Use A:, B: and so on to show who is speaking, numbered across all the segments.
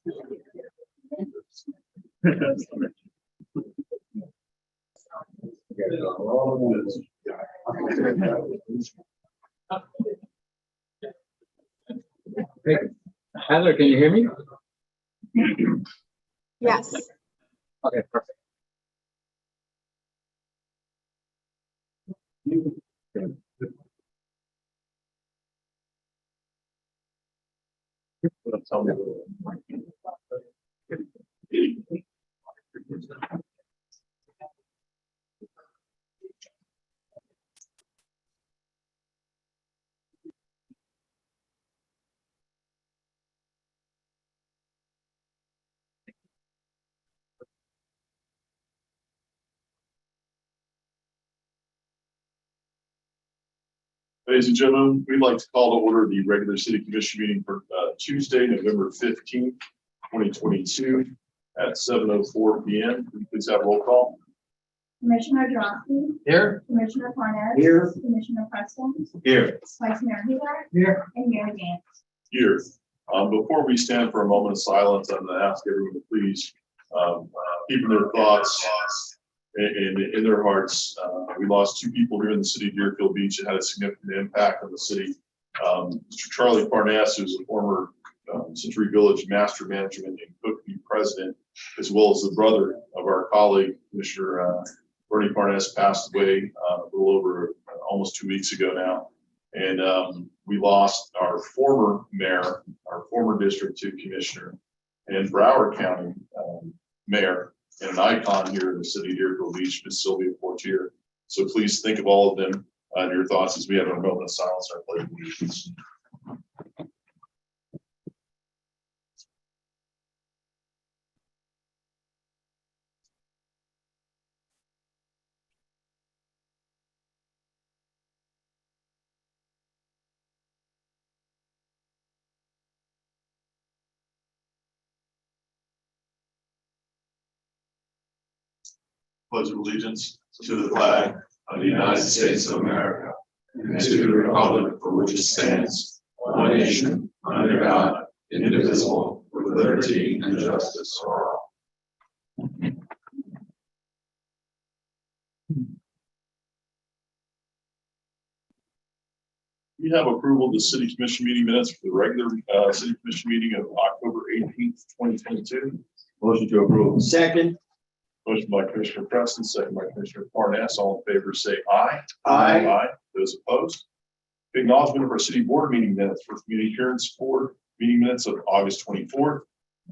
A: Hey, Heather, can you hear me?
B: Yes.
A: Okay, perfect.
C: Ladies and gentlemen, we'd like to call to order the regular city commission meeting for Tuesday, November 15th, 2022 at 7:04 p.m. Please have roll call.
B: Commissioner Drosky.
A: Here.
B: Commissioner Parnas.
A: Here.
B: Commissioner Preston.
A: Here.
B: Vice Mayor Huber.
A: Here.
B: And Mayor Dan.
C: Here. Before we stand for a moment of silence, I'm going to ask everyone to please keep in their thoughts and in their hearts. We lost two people here in the city of Deerfield Beach that had a significant impact on the city. Mr. Charlie Parnas, who's a former Century Village Master Management and Cookview president, as well as the brother of our colleague, Commissioner Bernie Parnas, passed away a little over almost 2 weeks ago now. And we lost our former mayor, our former District 2 commissioner, and Broward County mayor, and an icon here in the city of Deerfield Beach, Ms. Sylvia Portier. So please think of all of them in your thoughts as we have our moment of silence, our pledge of allegiance. Pledge of allegiance to the flag of the United States of America and to the republic for which it stands, one nation, under God, indivisible, with liberty and justice for all. We have approval of the city commission meeting minutes for the regular city commission meeting of October 18th, 2022.
A: Motion to approve. Second.
C: Motion by Commissioner Preston, second by Commissioner Parnas. All in favor, say aye.
A: Aye.
C: Aye. Those opposed? Acknowledgement of our city board meeting minutes for community assurance board meeting minutes of August 24th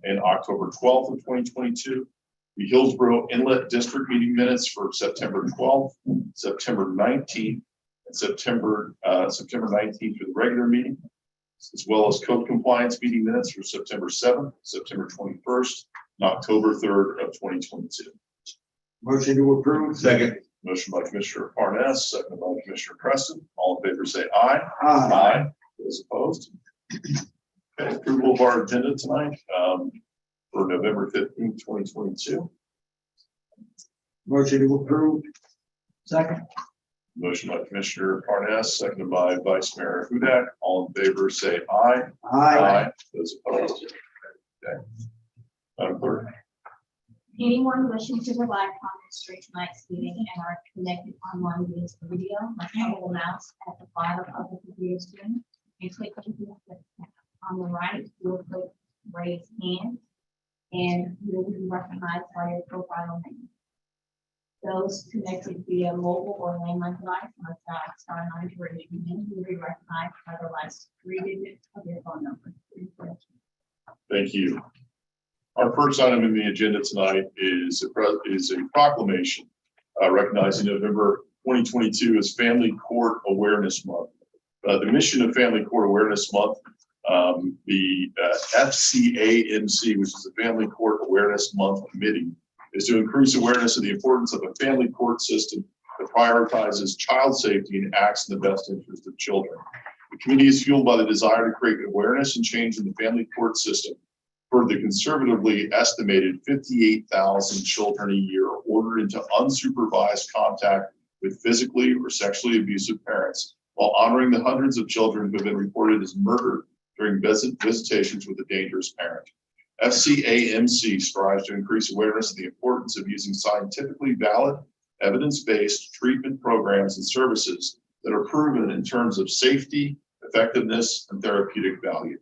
C: and October 12th of 2022. The Hillsborough Inlet District meeting minutes for September 12th, September 19th, and September 19th for the regular meeting, as well as code compliance meeting minutes for September 7th, September 21st, and October 3rd of 2022.
A: Motion to approve. Second.
C: Motion by Commissioner Parnas, second by Commissioner Preston. All in favor say aye.
A: Aye.
C: Those opposed? Okay, approval of our agenda tonight for November 15th, 2022.
A: Motion to approve. Second.
C: Motion by Commissioner Parnas, seconded by Vice Mayor Hudak. All in favor say aye.
A: Aye.
C: Those opposed? Okay. Madam Clerk.
B: Anyone wishing to provide comments during tonight's meeting and are connected online via video, must hold the mouse at the bottom of the computer screen and click on the right. You will click raise hand and you will be recognized by your profile name. Those connected via mobile or landline device must dial *9 to raise your hand. You will be recognized by the last 3 digits of your phone number.
C: Thank you. Our first item in the agenda tonight is a proclamation recognizing November 2022 as Family Court Awareness Month. The mission of Family Court Awareness Month, the FCAMC, which is the Family Court Awareness Month Committee, is to increase awareness of the importance of a family court system that prioritizes child safety and acts in the best interest of children. The committee is fueled by the desire to create awareness and change in the family court system for the conservatively estimated 58,000 children a year ordered into unsupervised contact with physically or sexually abusive parents, while honoring the hundreds of children who have been reported as murdered during visitations with a dangerous parent. FCAMC strives to increase awareness of the importance of using scientifically valid, evidence-based treatment programs and services that are proven in terms of safety, effectiveness, and therapeutic value.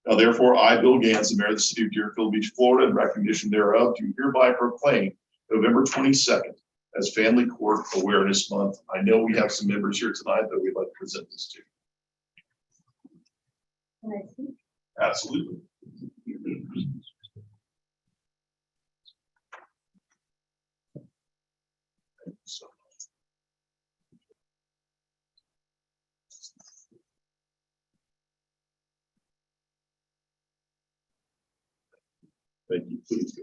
C: Now, therefore, I, Bill Gans, the mayor of the city of Deerfield Beach, Florida, in recognition thereof, do hereby proclaim November 22nd as Family Court Awareness Month. I know we have some members here tonight that we'd like to present this to.
B: Can I speak?
C: Absolutely. Thank you so much. Thank you. Please do.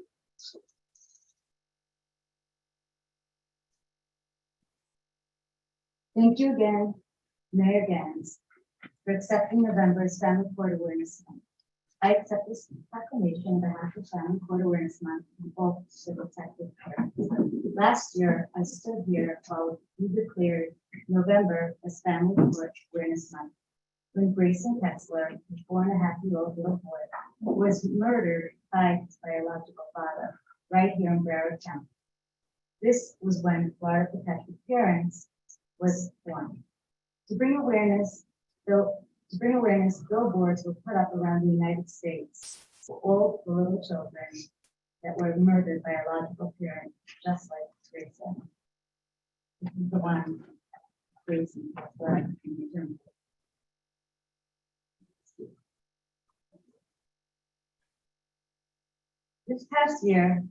D: Thank you again, Mayor Gans, for accepting November's Family Court Awareness Month. I accept this proclamation on behalf of Family Court Awareness Month and all civil protective parents. Last year, I stood here while we declared November as Family Court Awareness Month, when Grayson Kessler, a 4.5-year-old little boy, was murdered by his biological father right here in Broward County. This was when Florida Protective Parents was formed. To bring awareness, billboards were put up around the United States for all the little children that were murdered by biological parents, just like Grayson. This is the one Grayson Kessler in Germany. This past year,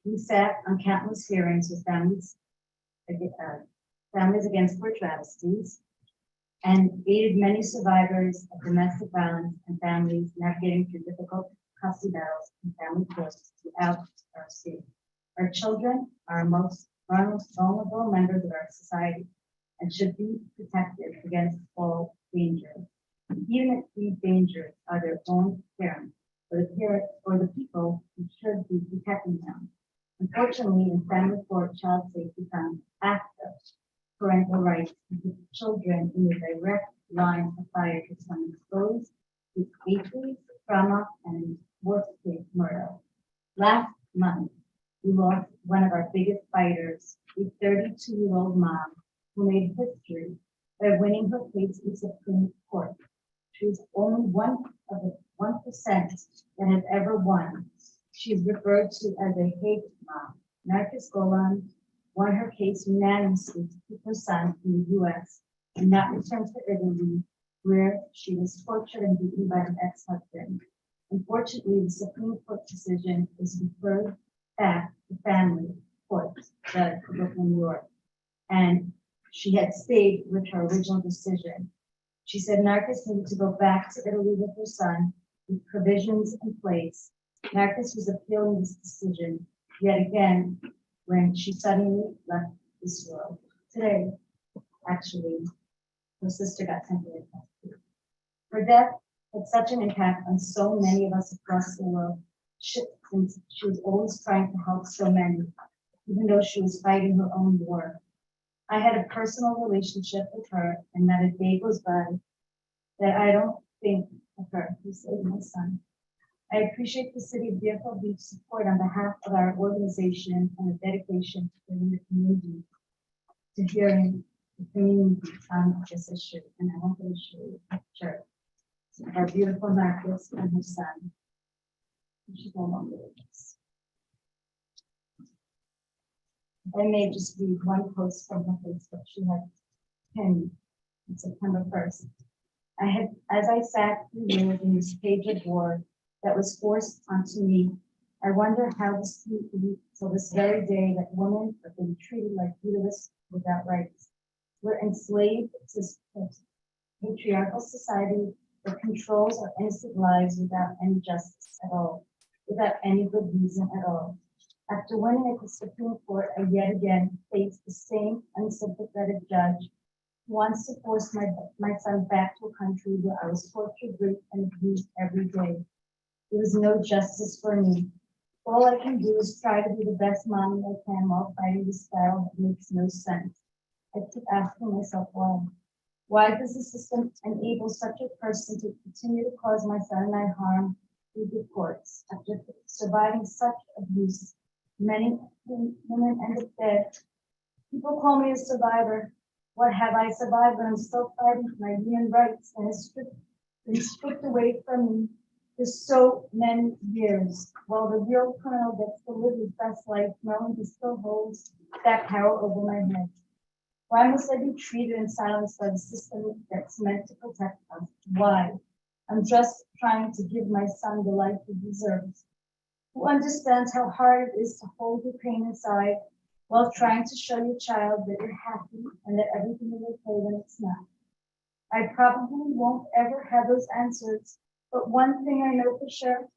D: we sat on countless hearings with families against poor travesties, and aided many survivors of domestic violence and families navigating through difficult custody battles and family courts throughout our state. Our children are our most vulnerable members of our society and should be protected against all danger. Even if these dangers are their own parents or the people who should be protecting them. Unfortunately, in family court, child safety comes after parental rights to children in the direct line of fire to become exposed to injuries, trauma, and worst case murder. Last month, we lost one of our biggest fighters, a 32-year-old mom who made history by winning her case in Supreme Court. She was only one of the 1% that has ever won. She is referred to as a hate mom. Narcus Golan won her case unanimously to keep her son in the U.S. and not return to Italy, where she was tortured and beaten by her ex-husband. Unfortunately, the Supreme Court decision was referred back to family court, the Brooklyn, New York, and she had stayed with her original decision. She said Narcus needed to go back to Italy with her son with provisions in place. Narcus was appealing this decision yet again when she suddenly left this world. Today, actually, her sister got temporary custody. Her death had such an impact on so many of us across the world, since she was always trying to help so many, even though she was fighting her own war. I had a personal relationship with her, and not a day goes by that I don't think of her who saved my son. I appreciate the City of Deerfield Beach support on behalf of our organization and the dedication to bringing the community to hearing the community on this issue. And I want to show you a picture of our beautiful Marcus and her son. She's no longer with us. I may just read one post from her Facebook. She had pinned on September 1st. As I sat through years in this cage of war that was forced onto me, I wonder how this will till this very day that women are being treated like feudalists without rights. We're enslaved to a patriarchal society that controls our innocent lives without any justice at all, without any good reason at all. After winning at the Supreme Court, I yet again face the same unsympathetic judge who wants to force my son back to a country where I was tortured, raped, and abused every day. There is no justice for me. All I can do is try to be the best mommy I can while fighting this battle that makes no sense. I keep asking myself why. Why does the system enable such a person to continue to cause my son and I harm through the courts after surviving such abuse. Many women ended dead. People call me a survivor. What have I survived when I'm still fighting for my human rights and it's been stripped away from me for so many years, while the real criminal gets to live his best life knowing he still holds that power over my head? Why must I be treated in silence by the system that's meant to protect us? Why? I'm just trying to give my son the life he deserves. Who understands how hard it is to hold your pain inside while trying to show your child that you're happy and that everything is okay when it's not? I probably won't ever have those answers, but one thing I know for sure,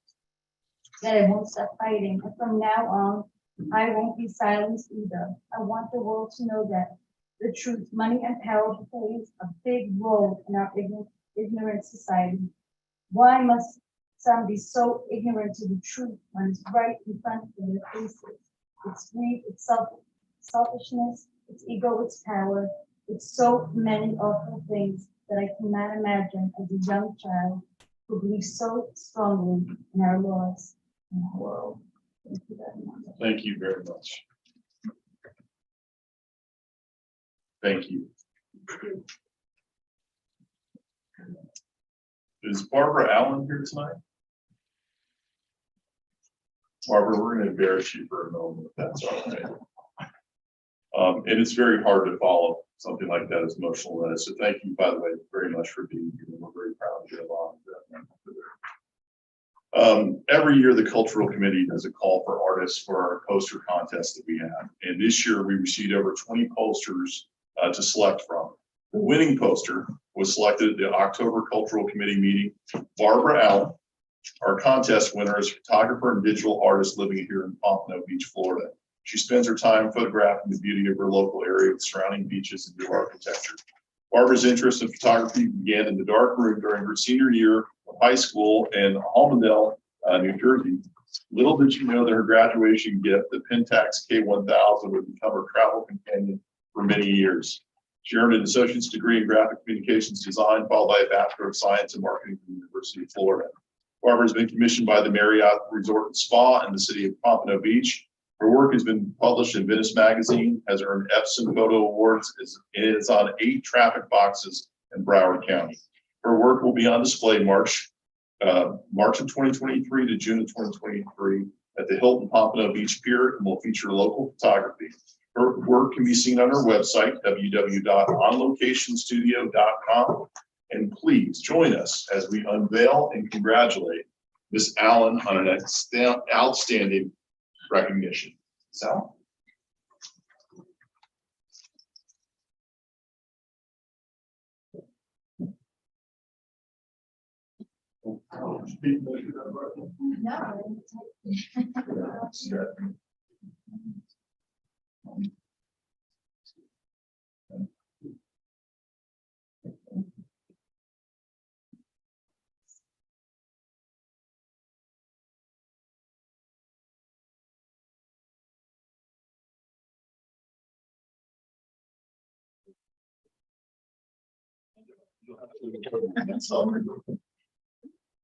D: that I won't stop fighting, and from now on, I won't be silenced either. I want the world to know that the truth, money, and power plays a big role in our ignorant society. Why must some be so ignorant to the truth when it's right in front of their faces? It's greed, it's selfishness, it's ego, it's power. It's so many awful things that I cannot imagine as a young child who believes so strongly in our laws and our world. Thank you very much.
C: Thank you very much. Thank you. Is Barbara Allen here tonight? Barbara, we're going to embarrass you for a moment, if that's all right. And it's very hard to follow something like that as emotional as. So thank you, by the way, very much for being here. We're very proud of you along. Every year, the Cultural Committee does a call for artists for our poster contest that we have. And this year, we received over 20 posters to select from. The winning poster was selected at the October Cultural Committee meeting. Barbara Allen, our contest winner, is a photographer and digital artist living here in Pompano Beach, Florida. She spends her time photographing the beauty of her local area with surrounding beaches and new architecture. Barbara's interest in photography began in the dark room during her senior year of high school in Hallandale, New Jersey. Little did she know that her graduation gift, the Pentax K1000, would become her travel companion for many years. She earned an associate's degree in graphic communications design, followed by a Bachelor of Science in Marketing from the University of Florida. Barbara has been commissioned by the Marriott Resort and Spa in the city of Pompano Beach. Her work has been published in Venice Magazine, has earned Epson Photo Awards, is on 8 traffic boxes in Broward County. Her work will be on display March of 2023 to June of 2023 at the Hilton Pompano Beach Pier and will feature local photography. Her work can be seen on her website, www.onlocationstudio.com. And please join us as we unveil and congratulate Ms. Allen on an outstanding recognition. So.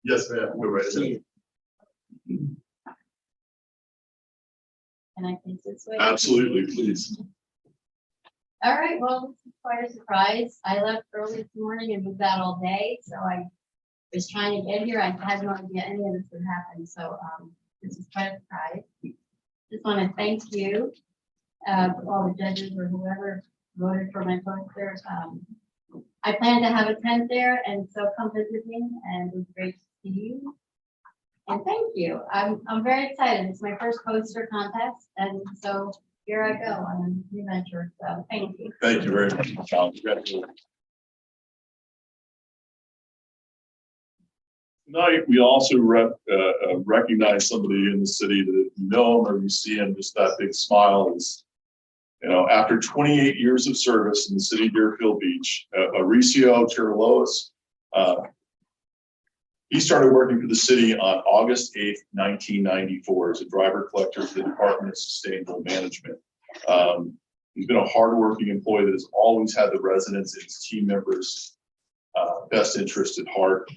C: Yes, ma'am. Go right ahead.
B: Can I face this way?
C: Absolutely, please.
B: All right, well, this is quite a surprise. I left early this morning and was out all day, so I was trying to get here. I had no idea any of this would happen, so this is quite a surprise. Just want to thank you, all the judges or whoever voted for my poster. I plan to have a tent there, and so come visit me, and it was great to see you. And thank you. I'm very excited. It's my first poster contest, and so here I go on a new venture. So thank you.
C: Thank you very much, Tom. Congratulations. Tonight, we also recognize somebody in the city that if you know him or you see him, just that big smile is, you know, after 28 years of service in the city of Deerfield Beach, Mauricio Chirilois, he started working for the city on August 8th, 1994 as a driver collector for the Department of Sustainable Management. He's been a hardworking employee that has always had the residents and his team members' best interest at heart.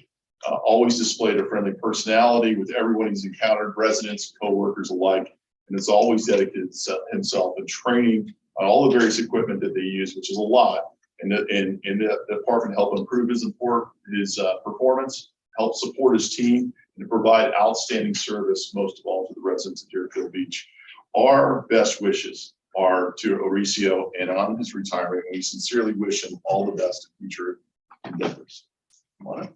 C: always displayed a friendly personality with everyone he's encountered, residents, coworkers alike, and has always dedicated himself in training on all the various equipment that they use, which is a lot. And the department help improve his performance, help support his team, and to provide outstanding service, most of all to the residents of Deerfield Beach. Our best wishes are to Mauricio and on his retirement, and we sincerely wish him all the best in future endeavors. Come on up.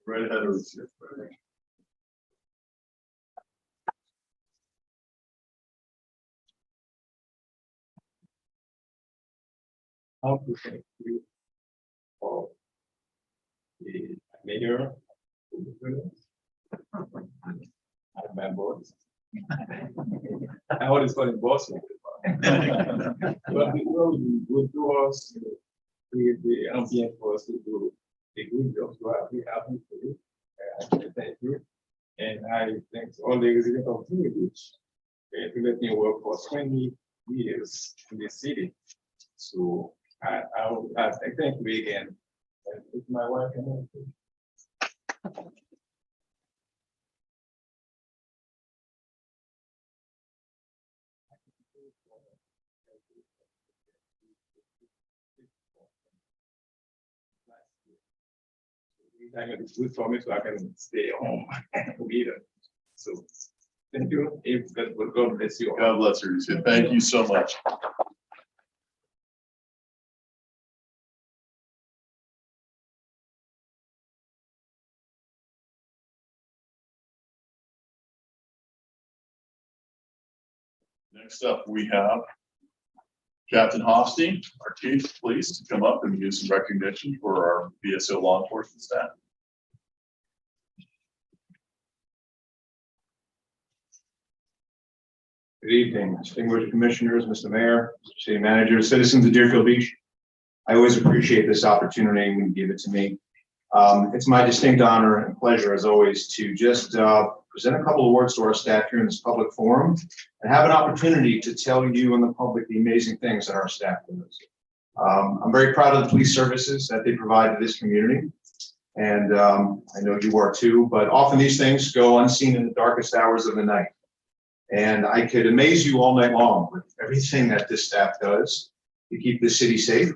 C: Right ahead of us.
A: How to thank you for the mayor. My boss. I always call him boss. But because you go to us, create the ambient for us to do a good job. So I'll be happy for you. Thank you. And I thank all the residents of Deerfield Beach to let me work for 20 years in the city. So I thank you again. And it's my wife and everything. Time it's good for me so I can stay home with her. So thank you. If God bless you all.
C: God bless you. Thank you so much. Next up, we have Captain Hofstein, our chief, please, to come up and give some recognition for our BSO law enforcement staff.
E: Good evening, distinguished commissioners, Mr. Mayor, city manager, citizens of Deerfield Beach. I always appreciate this opportunity when you give it to me. It's my distinct honor and pleasure, as always, to just present a couple of words to our staff here in this public forum and have an opportunity to tell you and the public the amazing things that our staff does. I'm very proud of the police services that they provide to this community. And I know you are too, but often these things go unseen in the darkest hours of the night. And I could amaze you all night long with everything that this staff does to keep the city safe.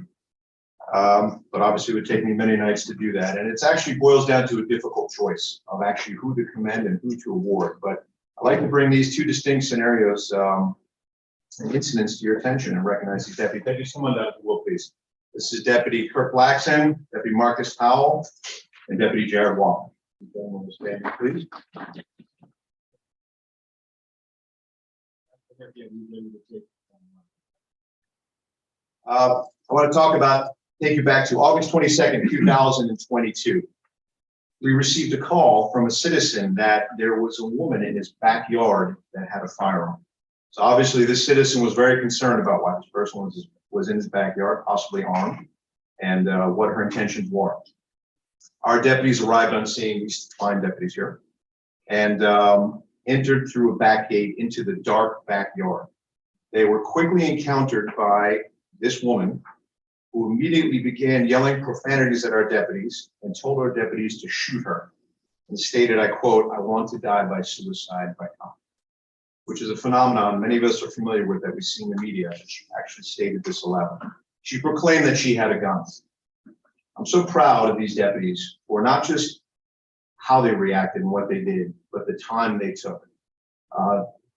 E: But obviously it would take me many nights to do that. And it actually boils down to a difficult choice of actually who to commend and who to award. But I'd like to bring these two distinct scenarios and incidents to your attention and recognize these deputies. Deputy, someone down at the wheel, please. This is Deputy Kirk Blackson, Deputy Marcus Powell, and Deputy Jared Walker. Stand, please. I want to take you back to August 22nd, 2022. We received a call from a citizen that there was a woman in his backyard that had a firearm. So obviously this citizen was very concerned about why this person was in his backyard, possibly armed, and what her intentions were. Our deputies arrived on scene, these fine deputies here, and entered through a back gate into the dark backyard. They were quickly encountered by this woman, who immediately began yelling profanities at our deputies and told our deputies to shoot her, and stated, I quote, "I want to die by suicide by cop," which is a phenomenon many of us are familiar with that we see in the media. She actually stated this aloud. She proclaimed that she had a gun. I'm so proud of these deputies for not just how they reacted and what they did, but the time they took.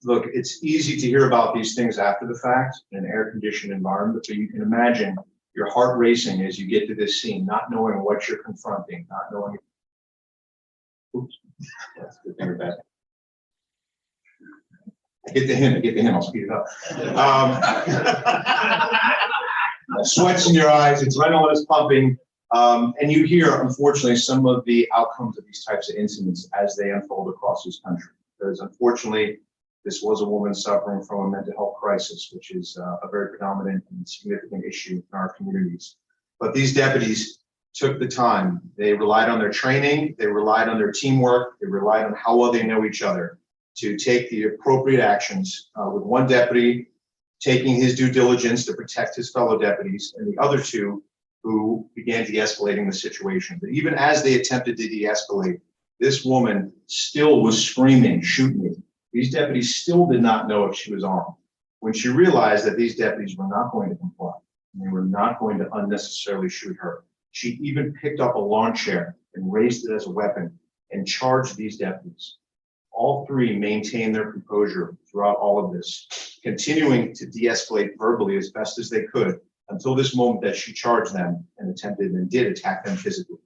E: Look, it's easy to hear about these things after the fact in an air-conditioned environment, but you can imagine your heart racing as you get to this scene, not knowing what you're confronting, not knowing. Oops, that's good thing back. I get the hint, I'll speed it up. Sweats in your eyes, adrenaline is pumping, and you hear, unfortunately, some of the outcomes of these types of incidents as they unfold across this country. Because unfortunately, This was a woman suffering from a mental health crisis, which is a very predominant and significant issue in our communities. But these deputies took the time. They relied on their training, they relied on their teamwork, they relied on how well they know each other to take the appropriate actions, with one deputy taking his due diligence to protect his fellow deputies, and the other two who began de-escalating the situation. But even as they attempted to de-escalate, this woman still was screaming, "Shoot me." These deputies still did not know if she was armed. When she realized that these deputies were not going to comply, and they were not going to unnecessarily shoot her, she even picked up a lawn chair and raised it as a weapon and charged these deputies. All three maintained their composure throughout all of this, continuing to de-escalate verbally as best as they could until this moment that she charged them and attempted and did attack them physically.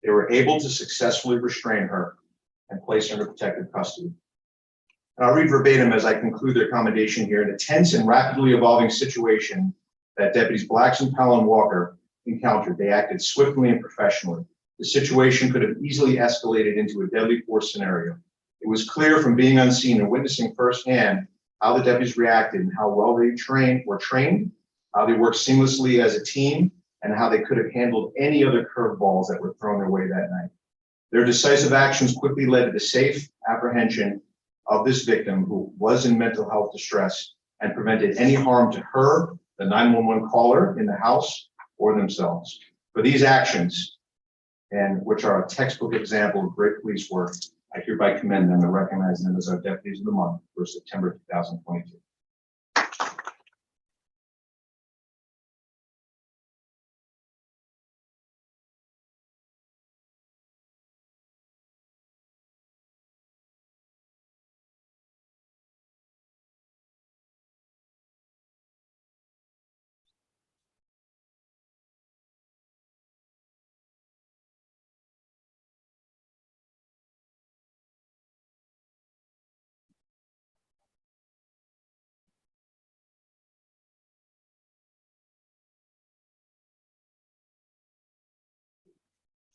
E: They were able to successfully restrain her and place her under protective custody. And I'll read verbatim as I conclude their commendation here. In a tense and rapidly evolving situation that deputies Blackson, Powell, and Walker encountered, they acted swiftly and professionally. The situation could have easily escalated into a deadly force scenario. It was clear from being unseen and witnessing firsthand how the deputies reacted and how well they were trained, how they worked seamlessly as a team, and how they could have handled any other curveballs that were thrown their way that night. Their decisive actions quickly led to the safe apprehension of this victim who was in mental health distress and prevented any harm to her, the 911 caller in the house, or themselves. For these actions, and which are a textbook example of great police work, I hereby commend them and recognize them as our Deputies of the Month for September 2022.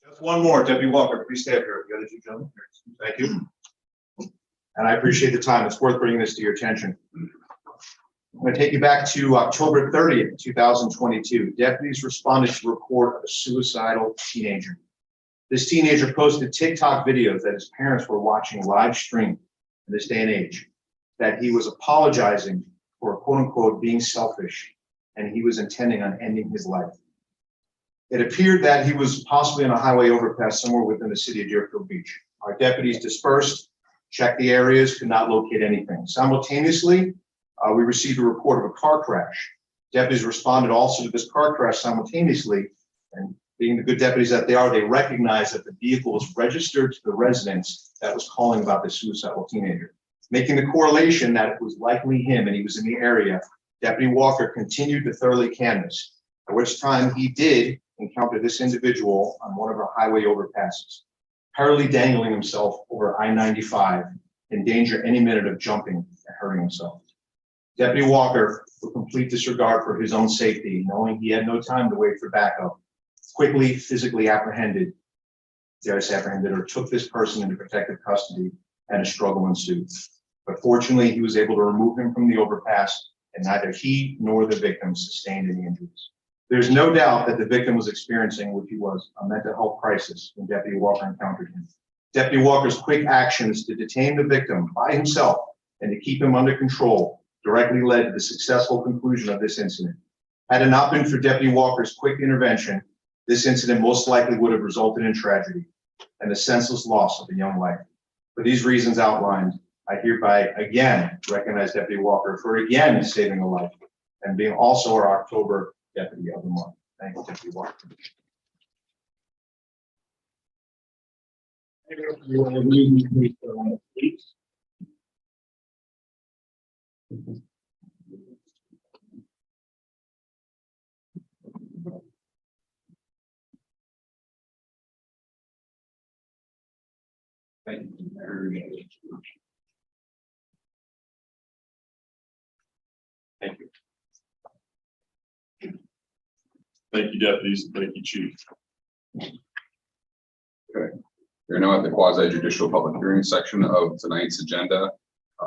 E: Just one more, Deputy Walker, please stay up here. The other two gentlemen, thank you. And I appreciate the time. It's worth bringing this to your attention. I'm going to take you back to October 30th, 2022. Deputies responded to a report of a suicidal teenager. This teenager posted TikTok videos that his parents were watching live stream in this day and age, that he was apologizing for quote unquote being selfish, and he was intending on ending his life. It appeared that he was possibly on a highway overpass somewhere within the city of Deerfield Beach. Our deputies dispersed, checked the areas, could not locate anything. Simultaneously, we received a report of a car crash. Deputies responded also to this car crash simultaneously, and being the good deputies that they are, they recognized that the vehicle was registered to the residence that was calling about the suicidal teenager. Making the correlation that it was likely him and he was in the area, Deputy Walker continued to thoroughly canvass, at which time he did encounter this individual on one of our highway overpasses, parallelly dangling himself over I-95, in danger any minute of jumping and hurting himself. Deputy Walker, with complete disregard for his own safety, knowing he had no time to wait for backup, quickly physically apprehended, or took this person into protective custody, and a struggle ensued. But fortunately, he was able to remove him from the overpass, and neither he nor the victim sustained any injuries. There's no doubt that the victim was experiencing what he was, a mental health crisis, when Deputy Walker encountered him. Deputy Walker's quick actions to detain the victim by himself and to keep him under control directly led to the successful conclusion of this incident. Had it not been for Deputy Walker's quick intervention, this incident most likely would have resulted in tragedy and the senseless loss of a young life. For these reasons outlined, I hereby again recognize Deputy Walker for again saving a life and being also our October Deputy of the Month. Thank you, Deputy Walker. Thank you. Thank you.
C: Thank you, deputies, and thank you, chief.
F: Okay. We're now at the quasi judicial public hearing section of tonight's agenda.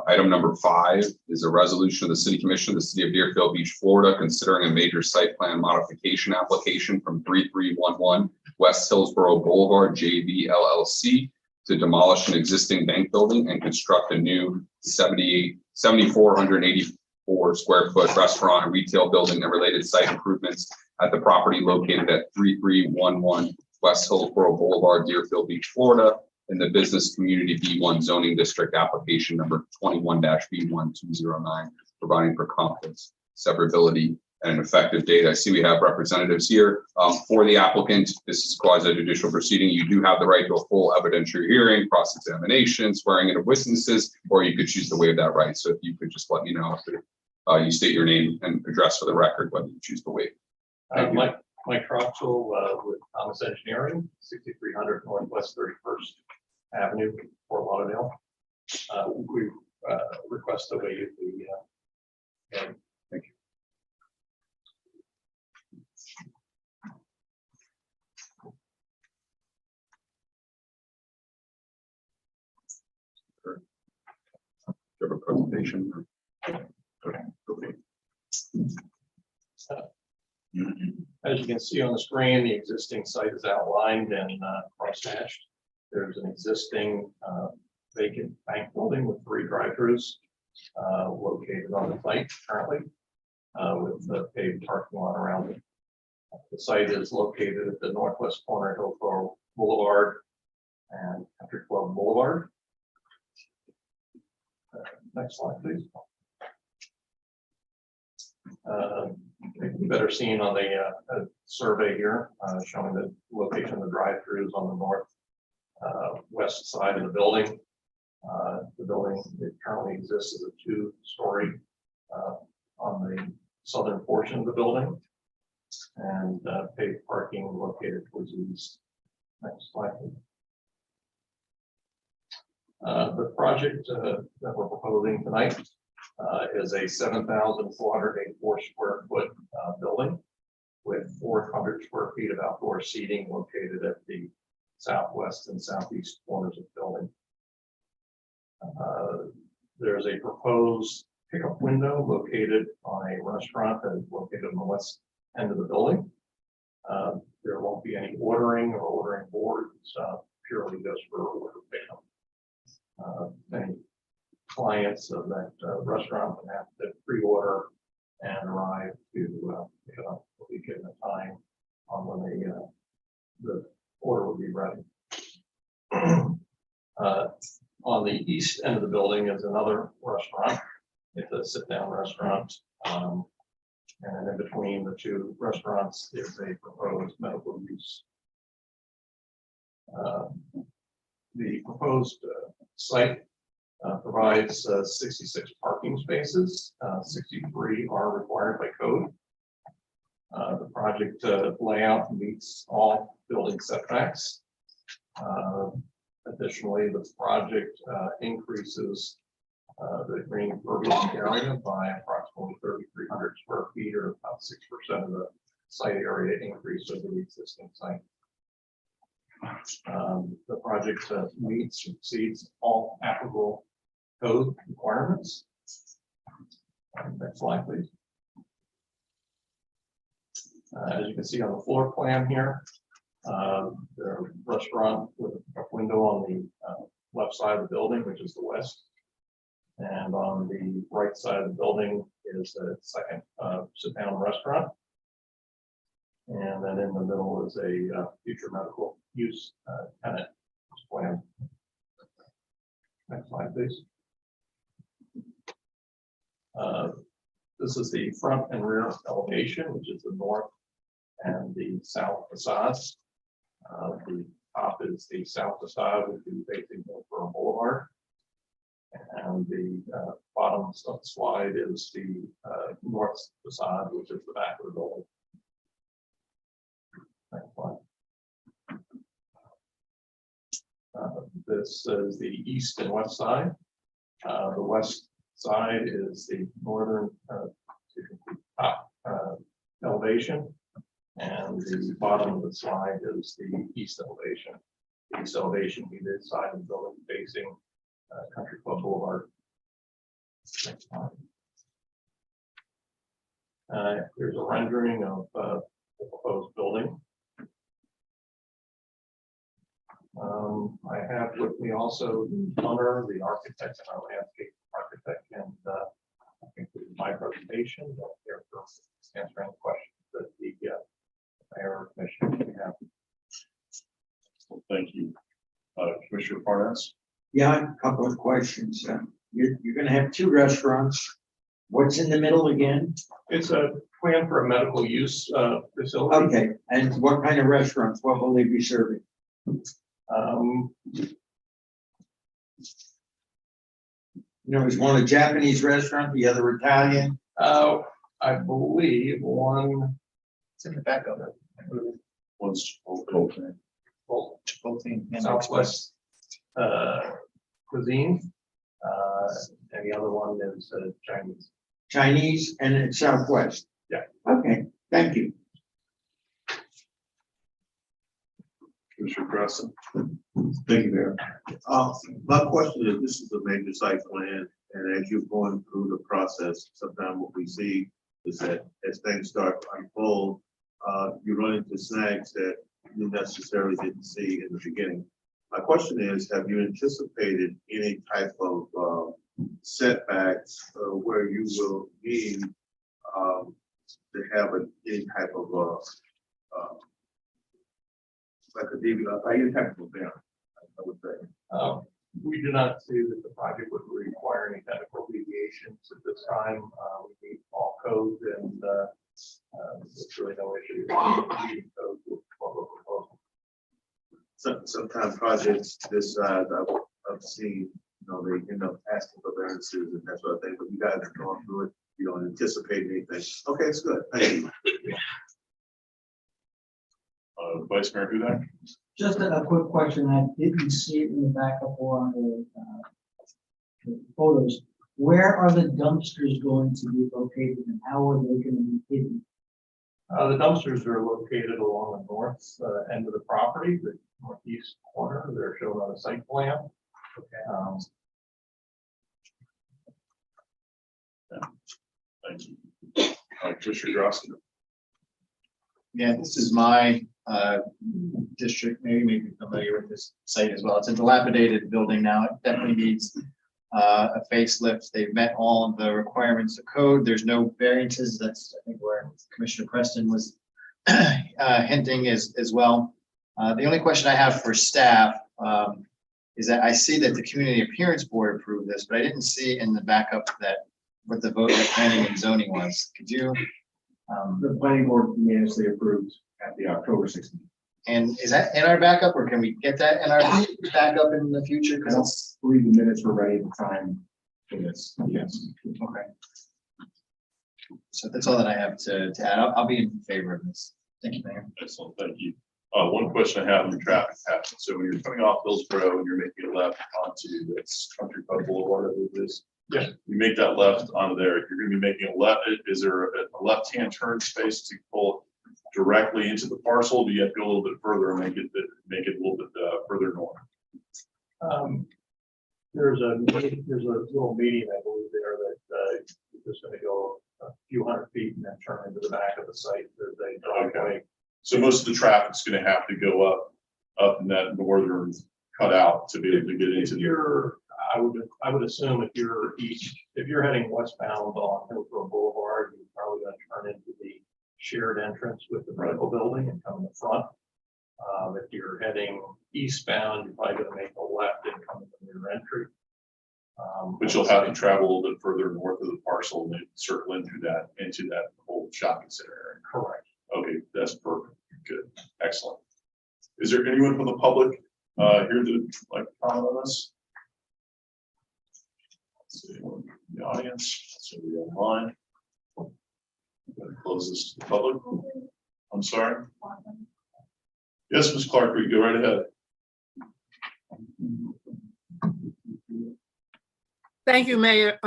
F: Item number 5 is a resolution of the City Commission of the City of Deerfield Beach, Florida, considering a major site plan modification application from 3311 West Hillsborough Boulevard, JV LLC, to demolish an existing bank building and construct a new 7,484 square foot restaurant and retail building and related site improvements at the property located at 3311 West Hillsborough Boulevard, Deerfield Beach, Florida, in the Business Community B1 zoning district application number 21-B1209, providing for conflicts, severability, and an effective date. I see we have representatives here for the applicant. This is quasi judicial proceeding. You do have the right to a full evidentiary hearing, cross-examination, swearing in of witnesses, or you could choose to waive that right. So if you could just let me know if you state your name and address for the record whether you choose to waive. Thank you.
G: Mike Troxel with Thomas Engineering, 6300 Northwest 31st Avenue, Fort Lauderdale. We request that we
F: Thank you. Do you have a presentation? Okay.
G: As you can see on the screen, the existing site is outlined and cross-hatched. There's an existing vacant bank building with 3 drive-throughs located on the site currently, with the paved parking lot around it. The site is located at the northwest corner of Hillsborough Boulevard and Country Club Boulevard. Next slide, please. Better seen on the survey here, showing the location of the drive-throughs on the north west side of the building. The building that currently exists as a 2-story on the southern portion of the building, and paved parking located towards the east. Next slide, please. The project that we're proposing tonight is a 7,484 square foot building with 400 square feet of outdoor seating located at the southwest and southeast corners of the building. There's a proposed pickup window located on a restaurant that is located on the west end of the building. There won't be any ordering or ordering boards, purely just for order pickup. Many clients of that restaurant would have to pre-order and arrive to pick it up a week at a time on when the order will be ready. On the east end of the building is another restaurant. It's a sit-down restaurant. And in between the 2 restaurants is a proposed medical use. The proposed site provides 66 parking spaces. 63 are required by code. The project layout meets all building setbacks. Additionally, the project increases the green impervious area by approximately 3,300 square feet, or about 6% of the site area increase over the existing site. The project meets and exceeds all applicable code requirements. Next slide, please. As you can see on the floor plan here, the restaurant with a window on the left side of the building, which is the west. And on the right side of the building is a second sit-down restaurant. And then in the middle is a future medical use tenant plan. Next slide, please. This is the front and rear elevation, which is the north and the south facades. The top is the south facade, which is facing Hillsborough Boulevard. And the bottom of the slide is the north facade, which is the back of the building. Next slide. This is the east and west side. The west side is the northern top elevation, and the bottom of the slide is the east elevation. The east elevation, the side of the building facing Country Club Boulevard. Next slide. Here's a rendering of the proposed building. I have with me also the owner, the architect, and our landscape architect, and I think this is my presentation. I'm here for answering questions that the mayor or commissioner may have.
C: Well, thank you. Commissioner Parnas?
H: Yeah, a couple of questions. You're gonna have two restaurants. What's in the middle again?
G: It's a plan for a medical use facility.
H: Okay, and what kind of restaurants? What will they be serving? You know, is one a Japanese restaurant, the other Italian?
G: I believe one.
A: It's in the back of it.
C: One's
G: Southwest cuisine. And the other one is Chinese.
H: Chinese and it's Southwest?
G: Yeah.
H: Okay, thank you.
C: Commissioner Preston?
I: Thank you, Mayor. My question is, this is a major site plan, and as you're going through the process, sometimes what we see is that as things start to unfold, you run into snags that you necessarily didn't see in the beginning. My question is, have you anticipated any type of setbacks where you will need to have any type of like a any type of event, I would say.
G: We do not see that the project would require any technical deviations at this time. We meet all codes and there's really no issue. Meeting codes with what we're proposing.
I: Sometimes projects this size, I've seen, you know, they end up asking for variances and that sort of thing, but you guys are going through it, you don't anticipate anything. Okay, it's good. Thank you.
C: Vice Mayor Hudak?
J: Just a quick question. I didn't see it in the backup or on the photos. Where are the dumpsters going to be located and how are they going to be hidden?
G: The dumpsters are located along the north end of the property, the northeast corner. They're shown on the site plan.
C: Thank you. Commissioner Grossi?
K: Yeah, this is my district, maybe familiar with this site as well. It's a dilapidated building now. It definitely needs a facelift. They've met all of the requirements of code. There's no variances. That's, I think, where Commissioner Preston was hinting as well. The only question I have for staff is that I see that the Community Appearance Board approved this, but I didn't see in the backup that what the vote of planning and zoning was. Could you?
E: The planning board unanimously approved at the October 16th.
K: And is that in our backup, or can we get that in our backup in the future?
E: I
K: Because
E: don't
K: it's
E: believe the minutes were ready at the time for this. Yes.
K: okay. So that's all that I have to add. I'll be in favor of this. Thank you, Mayor.
C: Excellent, thank you. One question I have on the traffic pattern. So when you're coming off Hillsborough and you're making a left onto this Country Club Boulevard, I believe it is.
G: Yeah.
C: You make that left onto there. You're going to be making a left. Is there a left-hand turn space to pull directly into the parcel? Do you have to go a little bit further and make it a little bit further north?
G: There's a little median, I believe, there that you're just going to go a few hundred feet and then turn into the back of the site. There's a driveway.
C: So most of the traffic's going to have to go up in that northern cutout to be able to get into the.
G: I would assume if you're heading westbound on Hillsborough Boulevard, you're probably going to turn into the shared entrance with the medical building and come in the front. If you're heading eastbound, you're probably going to make a left and come into the rear entry.
C: But you'll have to travel a little bit further north of the parcel and then circle into that whole shopping center area.
G: Correct.
C: Okay, that's perfect. Good, excellent. Is there anyone from the public here that would like to comment on this? Let's see, anyone in the audience, let's see, we online. I'm going to close this to the public. I'm sorry. Yes, Ms. Clark, we go right ahead.
L: Thank you, Mayor.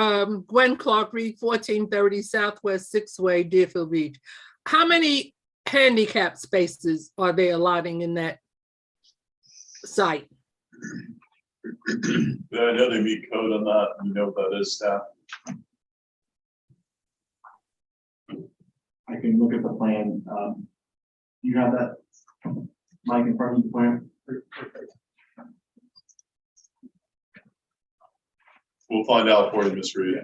L: Gwen Clark Reed, 1430 Southwest 6th Way, Deerfield Beach. How many handicap spaces are they allotting in that site?
C: I know they meet code on that. You know what that is, staff?
M: I can look at the plan. You have that, Mike, in front of the plan?
C: We'll find out for you, Ms. Reed.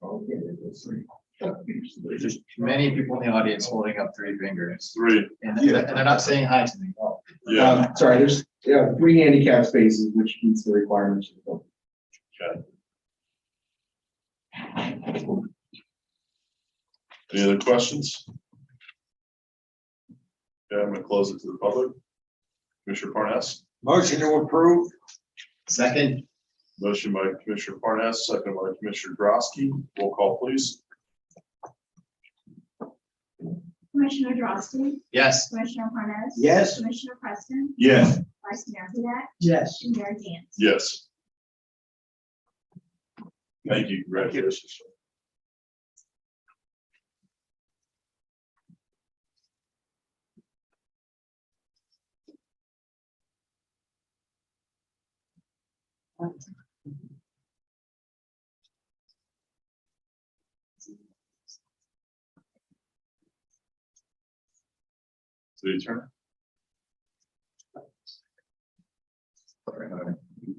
M: Okay, that's three.
K: There's just many people in the audience holding up three fingers,
C: Three.
K: and they're not saying hi to me.
C: Yeah.
M: Sorry, there's 3 handicap spaces, which meets the requirements of the building.
C: Any other questions? Okay, I'm gonna close it to the public. Commissioner Parnas,
H: Motion to approve.
K: Second,
C: motion by Commissioner Parnas, second by Commissioner Drosky. Roll call, please.
B: Commissioner Drosky,
K: yes.
B: Commissioner Parnas.
H: Yes.
B: Commissioner Preston,
C: Yes.
B: Vice Mayor Hudak,
J: Yes.
B: and Mayor Dan.
C: Yes. Thank you. Congratulations. City Attorney.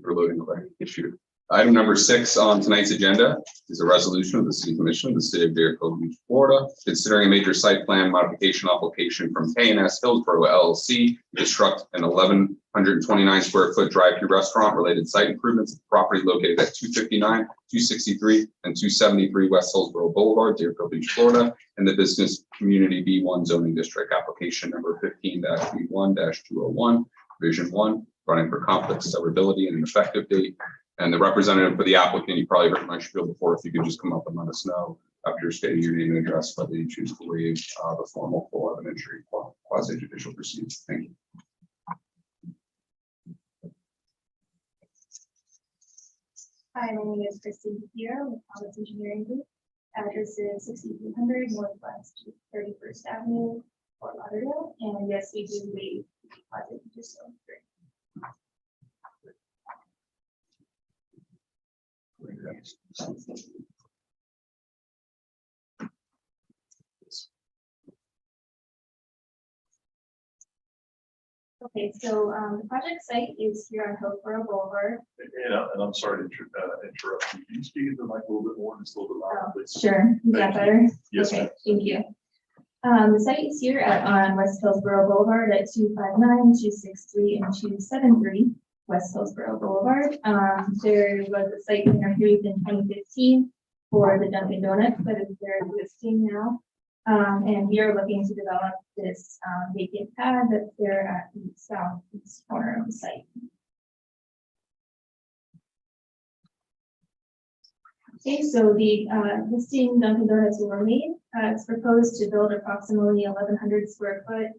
F: We're loading quick. Issue. Item number 6 on tonight's agenda is a resolution of the City Commission of the City of Deerfield Beach, Florida, considering a major site plan modification application from K&S Hillsborough LLC to construct an 1,129 square foot drive-through restaurant related site improvements at the property located at 259, 263, and 273 West Hillsborough Boulevard, Deerfield Beach, Florida, in the Business Community B1 zoning district. Application number 15-B1-201, Division 1, running for conflict, severability, and an effective date. And the representative for the applicant, you probably heard my spiel before. If you could just come up and let us know after stating your name and address whether you choose to waive the formal full evidentiary quasi judicial proceedings. Thank you.
B: Hi, my name is Christine Piero with Thomas Engineering Group. Address is 6300 Northwest 31st Avenue, Fort Lauderdale. And yes, we do waive the quasi judicial. Okay, so the project site is here on Hillsborough Boulevard.
C: And I'm sorry to interrupt you. Can you speak into the mic a little bit more, just a little bit louder, please?
B: Sure, is that
C: Thank you.
B: better?
C: Yes,
B: Okay,
C: ma'am.
B: thank you. The site is here on West Hillsborough Boulevard at 259, 263, and 273 West Hillsborough Boulevard. There was a site plan approved in 2015 for the Dunkin' Donuts, but it's there existing now. And we are looking to develop this vacant pad that's there at the southeast corner of the site. Okay, so the existing Dunkin' Donuts will remain. It's proposed to build approximately 1,100 square foot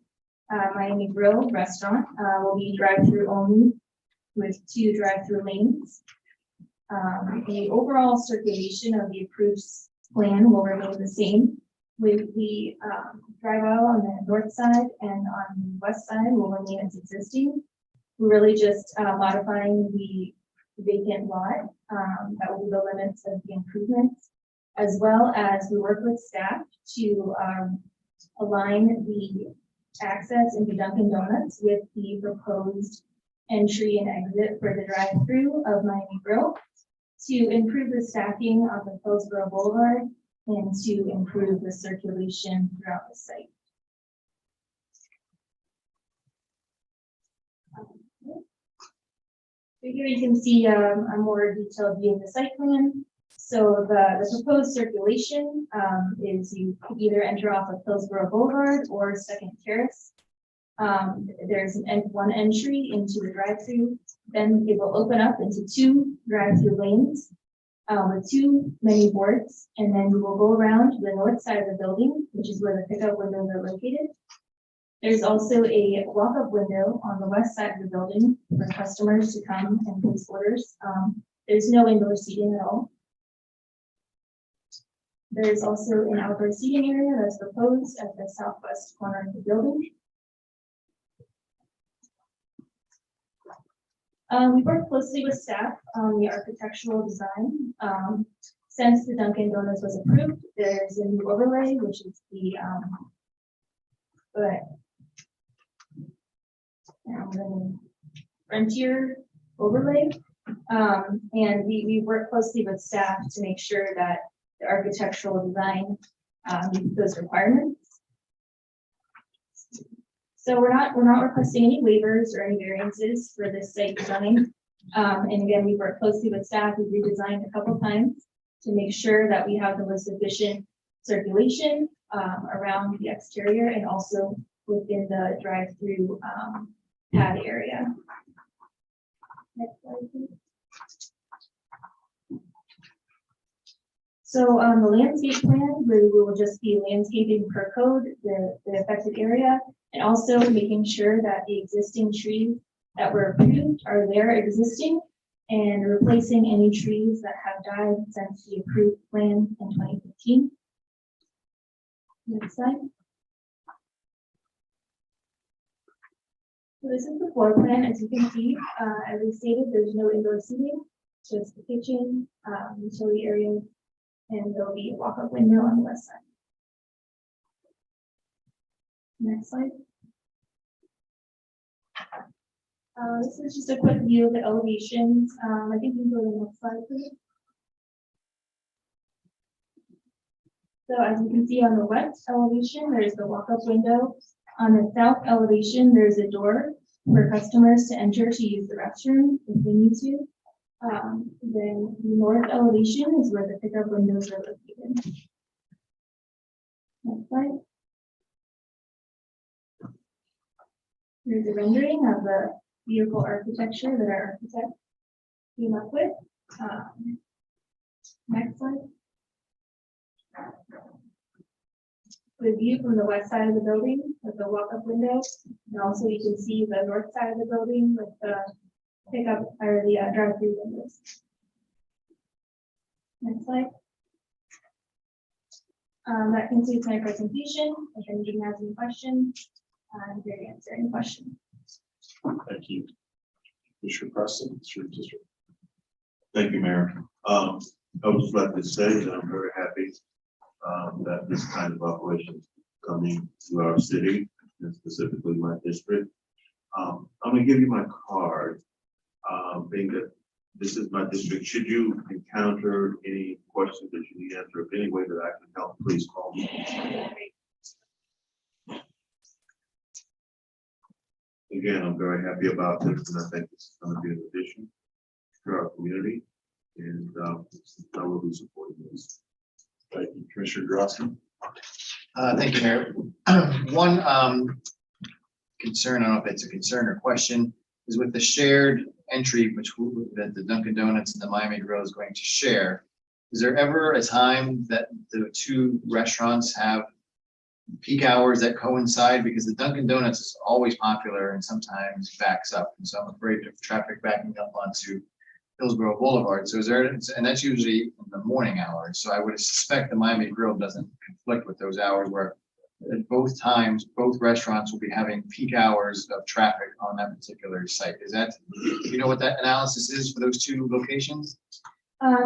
B: Miami Grill restaurant. Will be drive-through only with 2 drive-through lanes. The overall circulation of the approved plan will remain the same, with the drive aisle on the north side and on the west side will remain as existing. We're really just modifying the vacant lot. That will be the limits of the improvements, as well as we work with staff to align the access into Dunkin' Donuts with the proposed entry and exit for the drive-through of Miami Grill to improve the stacking on the Hillsborough Boulevard and to improve the circulation throughout the site. So here you can see a more detailed view of the site plan. So the proposed circulation is you could either enter off of Hillsborough Boulevard or Second Terrace. There's one entry into the drive-through, then it will open up into 2 drive-through lanes with 2 menu boards, and then we will go around to the north side of the building, which is where the pickup windows are located. There's also a walk-up window on the west side of the building for customers to come and place orders. There's no indoor seating at all. There's also an outdoor seating area that's proposed at the southwest corner of the building.
N: We work closely with staff on the architectural design. Since the Dunkin' Donuts was approved, there's a new overlay, which is the frontier overlay. And we work closely with staff to make sure that the architectural design meets those requirements. So we're not requesting any waivers or any variances for this site design. And again, we work closely with staff. We redesigned a couple times to make sure that we have the most efficient circulation around the exterior and also within the drive-through pad area. Next slide, please. So the landscape plan, we will just be landscaping per code, the affected area, and also making sure that the existing trees that were approved are there existing and replacing any trees that have died since the approved plan in 2015. Next slide. So this is the floor plan. As you can see, as we stated, there's no indoor seating, just the kitchen, utility area, and there'll be a walk-up window on the west side. Next slide. This is just a quick view of the elevations. I think we can go to the next slide, please. So as you can see on the west elevation, there's the walk-up window. On the south elevation, there's a door for customers to enter to use the restroom if they need to. Then the north elevation is where the pickup windows are located. Next slide. Here's a rendering of the vehicle architecture that our architect came up with. Next slide. The view from the west side of the building with the walk-up window, and also you can see the north side of the building with the pickup or the drive-through windows. Next slide. That concludes my presentation. If anybody has any questions, I'm here to answer any questions.
C: Thank you. Commissioner Preston, it's your district.
I: Thank you, Mayor. I would just like to say that I'm very happy that this kind of operation is coming to our city and specifically my district. I'm gonna give you my card, being that this is my district. Should you encounter any questions that you need answered, if any way that I can help, please call me. Again, I'm very happy about this, and I think this is going to be an addition to our community, and I will be supporting this.
C: Thank you, Commissioner Grossi.
K: Thank you, Mayor. One concern, I don't know if it's a concern or question, is with the shared entry that the Dunkin' Donuts and the Miami Grill is going to share. Is there ever a time that the two restaurants have peak hours that coincide? Because the Dunkin' Donuts is always popular and sometimes backs up. And so I'm afraid of traffic backing up onto Hillsborough Boulevard. So is there, and that's usually in the morning hours. So I would suspect the Miami Grill doesn't conflict with those hours where at both times, both restaurants will be having peak hours of traffic on that particular site. Is that, you know what that analysis is for those two locations?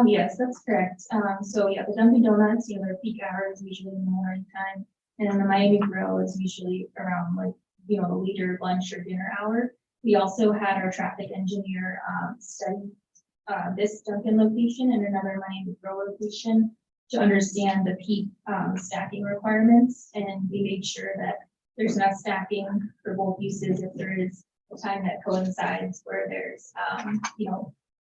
N: Yes, that's correct. So yeah, the Dunkin' Donuts, their peak hours usually in the morning time. And then the Miami Grill is usually around the later lunch or dinner hour. We also had our traffic engineer study this Dunkin' location and another Miami Grill location to understand the peak stacking requirements. And we made sure that there's enough stacking for both uses if there is a time that coincides where there's,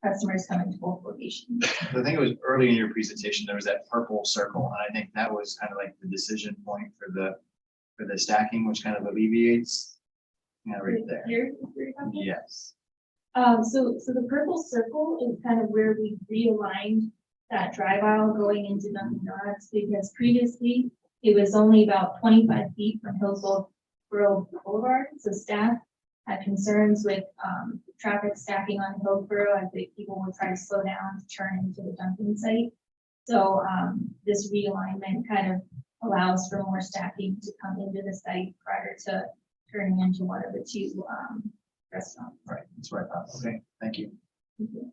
N: customers coming to both locations.
K: I think it was early in your presentation, there was that purple circle, and I think that was kind of like the decision point for the stacking, which kind of alleviates, right there.
N: Here,
K: Yes.
N: So the purple circle is kind of where we realigned that drive aisle going into Dunkin' Donuts, because previously it was only about 25 feet from Hillsborough Boulevard. So staff had concerns with traffic stacking on Hillsborough as people would try to slow down to turn into the Dunkin' site. So this realignment kind of allows for more stacking to come into the site prior to turning into one of the two
B: restaurant.
K: Right, that's right. Okay, thank you.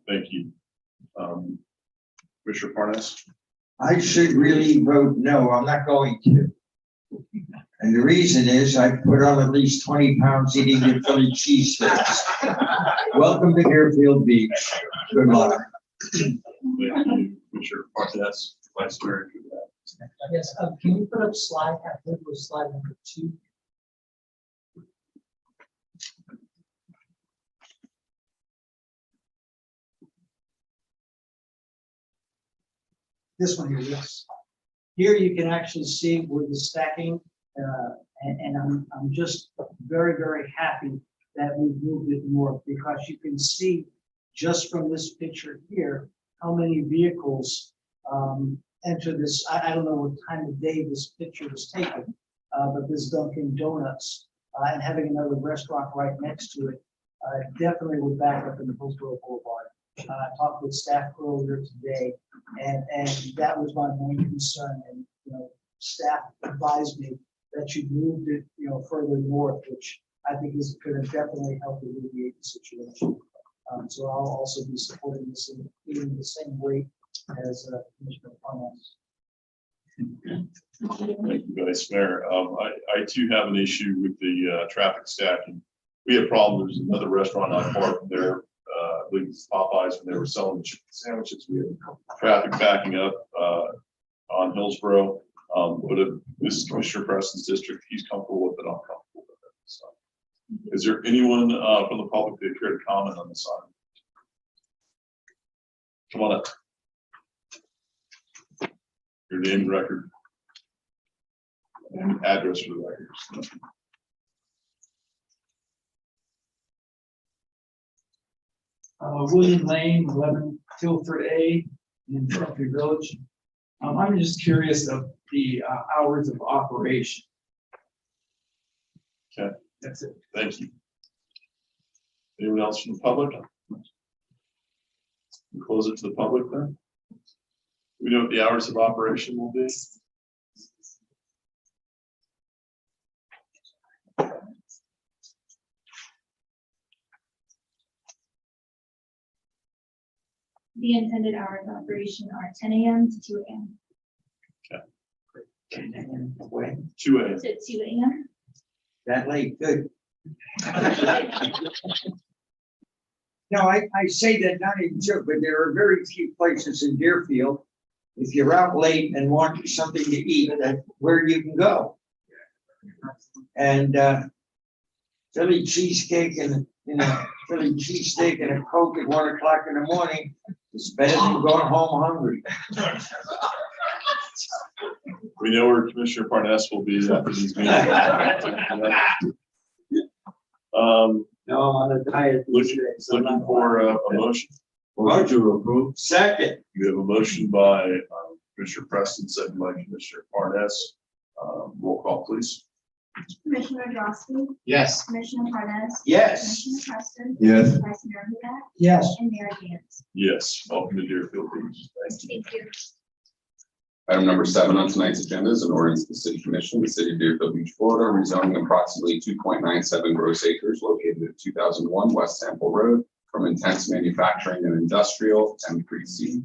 C: Thank you. Commissioner Parnas?
H: I should really vote no, I'm not going to. And the reason is I put on at least 20 pounds eating the Philly cheesesteaks. Welcome to Deerfield Beach. Good luck.
C: Thank you, Commissioner Parnas, Vice Mayor.
J: Yes, can you put up slide, I think it was slide number 2. This one here, yes. Here you can actually see where the stacking, and I'm just very, very happy that we've moved it north, because you can see just from this picture here, how many vehicles enter this. I don't know what time of day this picture was taken, but this Dunkin' Donuts, and having another restaurant right next to it, definitely would back up in the Hillsborough Boulevard. I talked with staff earlier today, and that was my main concern. And, staff advised me that you moved it, further north, which I think is going to definitely help alleviate the situation. So I'll also be supporting this in the same way as Commissioner Parnas.
C: Thank you, Vice Mayor. I too have an issue with the traffic stacking. We had problems. There's another restaurant not far from there. I believe it's Popeyes, when they were selling the chicken sandwiches. We had traffic backing up on Hillsborough. But if this is Commissioner Preston's district, he's comfortable with it, I'm comfortable with it. So, is there anyone from the public that care to comment on this item? Come on up. Your name and record. And address for the records.
O: William Lane, 11 Tilford A in Truckee Village. I'm just curious of the hours of operation.
C: Okay,
O: That's it.
C: thank you. Anyone else from the public? We close it to the public then. We know what the hours of operation will be.
N: The intended hours of operation are 10 a.m. to 2 a.m.
C: 2 a.m.
N: To 2 a.m.
H: That late, good. No, I say that not even joke, but there are very few places in Deerfield, if you're out late and want something to eat, that where you can go. And Philly cheesecake and, Philly cheesesteak and a Coke at 1 o'clock in the morning is better than going home hungry.
C: We know where Commissioner Parnas will be after these meetings.
H: No, I'm on a diet.
C: Looking for a motion.
H: Motion to approve. Second.
C: We have a motion by Commissioner Preston, second by Commissioner Parnas. Roll call, please.
B: Commissioner Drosky,
K: Yes.
B: Commissioner Parnas.
H: Yes.
B: Commissioner Preston.
H: Yes.
B: Vice Mayor Huda.
J: Yes.
B: And Mayor Dan.
C: Yes, welcome to Deerfield Beach. Thank you.
B: Thank you.
F: Item number 7 on tonight's agenda is an ordinance of the City Commission, the City of Deerfield Beach, Florida, rezoning approximately 2.97 gross acres located at 2001 West Sample Road from intense manufacturing and industrial M3C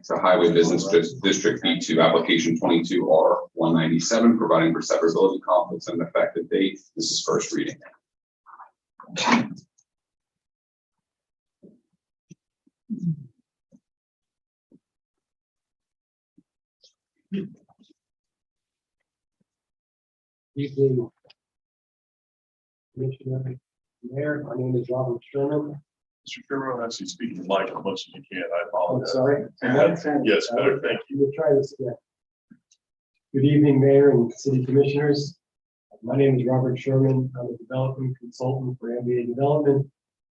F: to Highway Business District B2, application 22R197, providing for severability, conflicts, and effective date. This is first reading.
M: Evening. Commissioner, Mayor, my name is Robert Sherman.
C: Mr. Chairman, I'm actually speaking to Mike as much as you can. I apologize.
M: Sorry.
C: Yes, better, thank you.
M: We'll try this again. Good evening, Mayor and City Commissioners. My name is Robert Sherman. I'm a development consultant for MBA Development.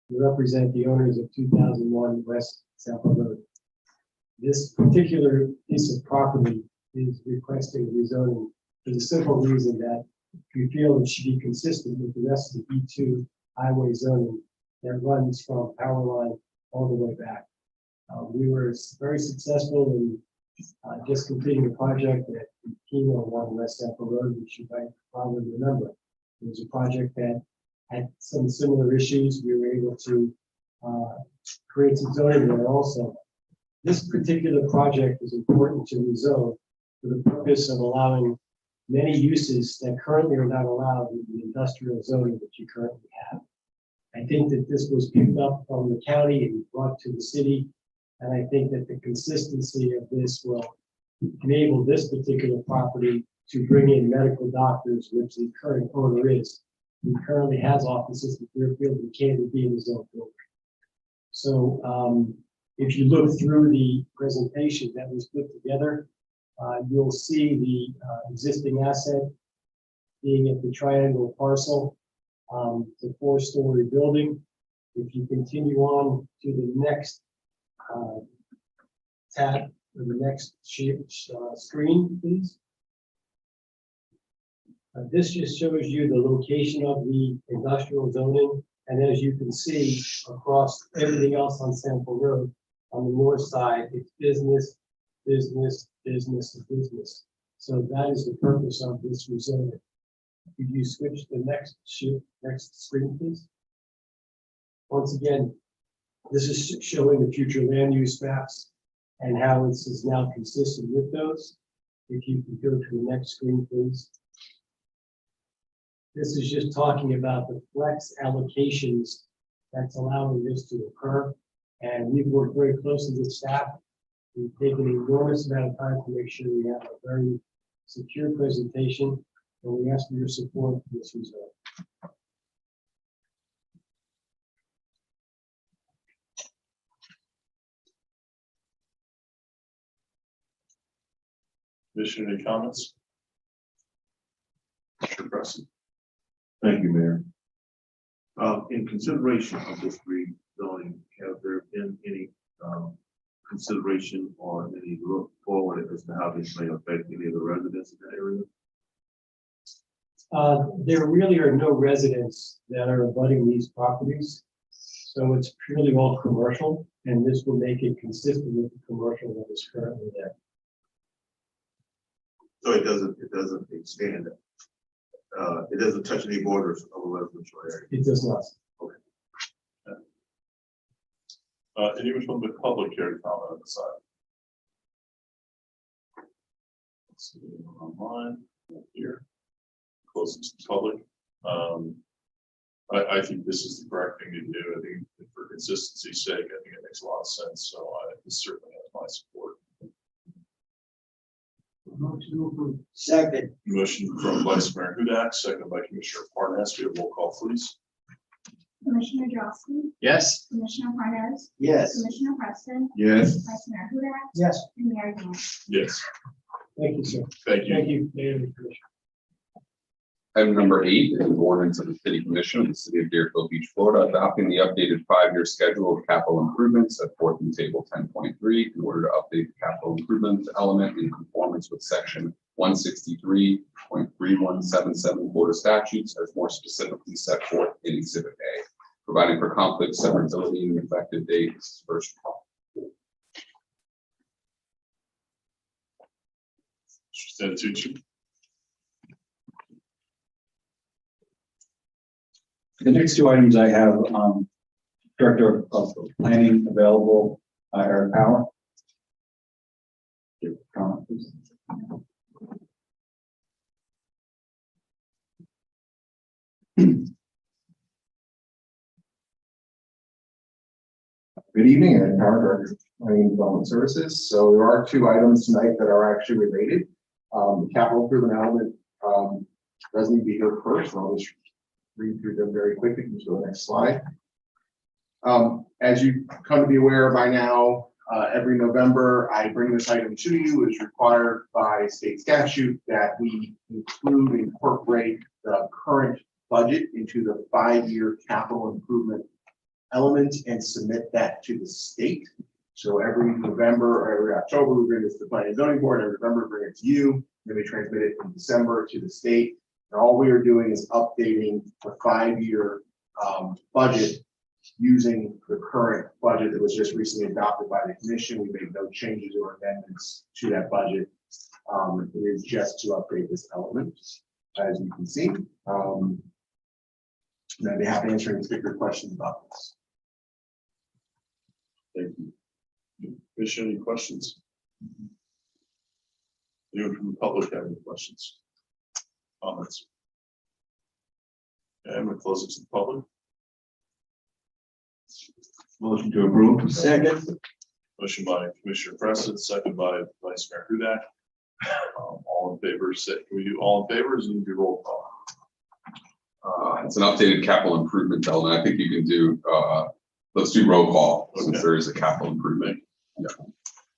M: We represent the owners of 2001 West Sample Road. This particular piece of property is requesting rezoning for the simple reason that we feel it should be consistent with the rest of the B2 highway zoning that runs from power line all the way back. We were very successful in just completing a project at Keno 1 West Sample Road, which you might probably remember. It was a project that had some similar issues. We were able to create some zoning there also. This particular project is important to rezone for the purpose of allowing many uses that currently are not allowed in the industrial zoning that you currently have. I think that this was picked up from the county and brought to the city. And I think that the consistency of this will enable this particular property to bring in medical doctors, which the current owner is. He currently has offices in Deerfield and can't be in his own building. So if you look through the presentation that was put together, you'll see the existing asset being at the triangle parcel. It's a 4-story building. If you continue on to the next tab, or the next screen, please. This just shows you the location of the industrial zoning. And as you can see, across everything else on Sample Road, on the north side, it's business, business, business, and business. So that is the purpose of this rezoning. Could you switch to the next screen, please? Once again, this is showing the future land use maps and how this is now consistent with those. If you can go to the next screen, please. This is just talking about the flex allocations that's allowing this to occur. And we've worked very closely with staff. We've taken an enormous amount of time to make sure we have a very secure presentation, and we ask for your support for this result.
C: Commissioner, any comments? Mr. Preston.
I: Thank you, Mayor. In consideration of this rezoning, have there been any consideration or any look forward as to how this may affect any of the residents in that area?
M: There really are no residents that are abutting these properties. So it's purely all commercial, and this will make it consistent with the commercial that is currently there.
I: So it doesn't extend. It doesn't touch any borders of a residential area.
M: It does not.
C: Anyone from the public care to comment on the side? Let's see, online, here, closest to public. I think this is the correct thing to do. I think for consistency's sake, I think it makes a lot of sense. So it certainly has my support.
H: Second.
C: Motion from Vice Mayor Hudak, second by Commissioner Parnas. We have roll call, please.
B: Commissioner Drosky,
K: Yes.
B: Commissioner Parnas,
H: Yes.
B: Commissioner Preston,
I: Yes.
B: Vice Mayor Hudak,
H: Yes.
B: and Mayor Dan.
C: Yes,
M: Thank you, sir.
C: thank you.
M: Thank you, Mayor and Commissioner.
F: Item number 8 is an ordinance of the City Commission of the City of Deerfield Beach, Florida, adopting the updated 5-year schedule of capital improvements set forth in Table 10.3 in order to update the capital improvements element in conformance with Section 163.3177 Florida statutes as more specifically set forth in Exhibit A, providing for conflict severability and effective date is first.
C: Santucci.
P: The next 2 items I have, Director of Planning available, Eric Power. Give comment, please.
Q: Good evening, Eric Power, Director of Planning and Development Services. So there are 2 items tonight that are actually related. The capital improvement element doesn't need to be here first. I'll just read through them very quickly. Can you go to the next slide? As you come to be aware by now, every November I bring this item to you. It's required by state statute that we incorporate the current budget into the 5-year capital improvement element and submit that to the state. So every November or every October, we bring this to the Planning and Zoning Board. Every November, we bring it to you. Then we transmit it in December to the state. And all we are doing is updating the 5-year budget using the current budget that was just recently adopted by the commission. We made no changes or amendments to that budget. It is just to update this element, as you can see. And I'd be happy to answer any particular questions about this.
C: Thank you. Commissioner, any questions? Anyone from the public have any questions? Comments? Okay, I'm gonna close it to the public.
I: Motion to approve.
H: Second.
C: Motion by Commissioner Preston, second by Vice Mayor Hudak. All in favor, say, can we do all in favor, or is it do roll call?
F: It's an updated capital improvement element. I think you can do, let's do roll call since
C: Okay.
F: there is a capital improvement.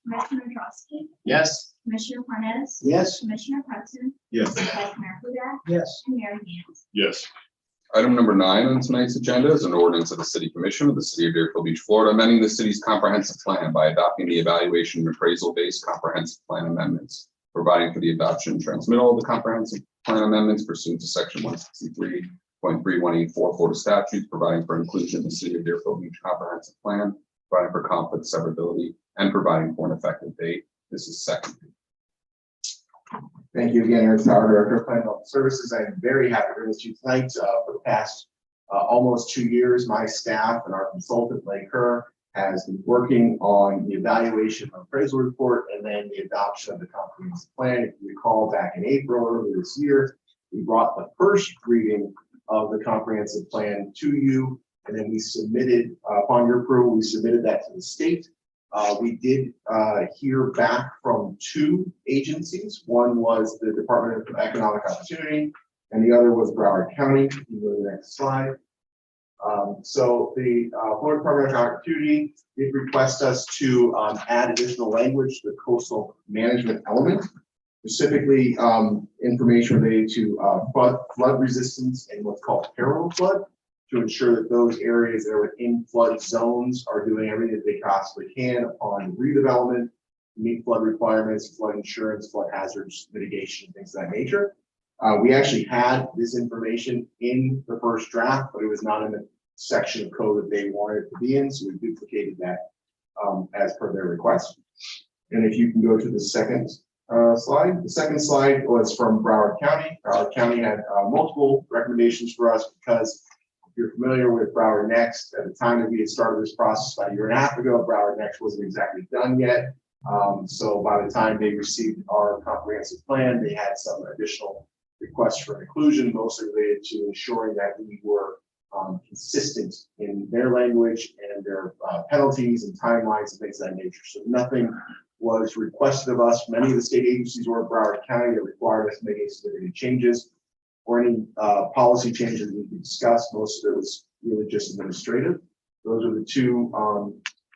B: Commissioner Drosky,
K: Yes.
B: Commissioner Parnas.
H: Yes.
B: Commissioner Preston,
I: Yes.
B: Vice Mayor Huda,
H: Yes.
B: and Mayor Hans.
C: Yes.
F: Item number 9 on tonight's agenda is an ordinance of the City Commission of the City of Deerfield Beach, Florida, amending the city's comprehensive plan by adopting the evaluation and appraisal-based comprehensive plan amendments, providing for the adoption and transmittal of the comprehensive plan amendments pursuant to section 163.31844 Florida statutes, providing for inclusion in the City of Deerfield Beach comprehensive plan, providing for conflict severability, and providing for an effective date. This is second.
Q: Thank you again, Eric Sauer, Director of Plan Health Services. I'm very happy to bring this to you tonight. For the past almost 2 years, my staff and our consultant, Lake Kerr, has been working on the evaluation of appraisal report and then the adoption of the comprehensive plan. If you recall, back in April earlier this year, we brought the first reading of the comprehensive plan to you, and then we submitted, upon your approval, we submitted that to the state. We did hear back from 2 agencies. One was the Department of Economic Opportunity, and the other was Broward County. You can go to the next slide. So the Florida Department of Opportunity did request us to add additional language to the coastal management element, specifically information related to flood resistance and what's called parallel flood, to ensure that those areas that are within flood zones are doing everything that they possibly can upon redevelopment, meet flood requirements, flood insurance, flood hazards mitigation, things of that nature. We actually had this information in the first draft, but it was not in the section of code that they wanted it to be in, so we duplicated that as per their request. And if you can go to the second slide. The second slide was from Broward County. Broward County had multiple recommendations for us because if you're familiar with Broward Next, at the time that we had started this process about 1.5 years ago, Broward Next wasn't exactly done yet. So by the time they received our comprehensive plan, they had some additional requests for inclusion, mostly related to ensuring that we were consistent in their language and their penalties and timelines and things of that nature. So nothing was requested of us. Many of the state agencies were in Broward County that required us to make any significant changes or any policy changes we could discuss. Most of it was really just administrative. Those are the 2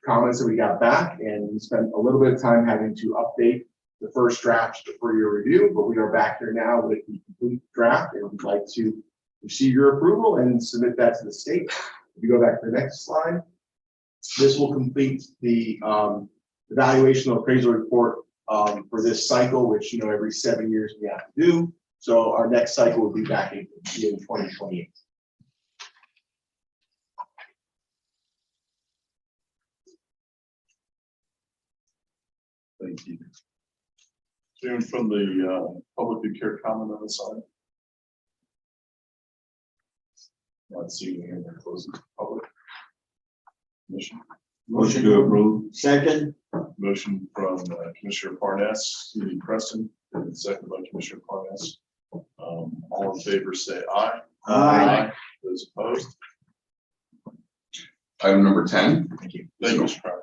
Q: comments that we got back, and we spent a little bit of time having to update the first draft for your review, but we are back here now with the complete draft, and we'd like to receive your approval and submit that to the state. If you go back to the next slide, this will complete the evaluation of appraisal report for this cycle, which, you know, every 7 years we have to do. So our next cycle will be back in 2028.
C: Thank you. Anyone from the public who care to comment on this side? Not seeing any, we're closing to public.
I: Motion to approve.
H: Second.
C: Motion from Commissioner Parnas, City Preston, and second by Commissioner Parnas. All in favor, say aye.
H: Aye.
C: Those opposed?
F: Item number 10.
C: Thank you. Thank you, Mr. Carter.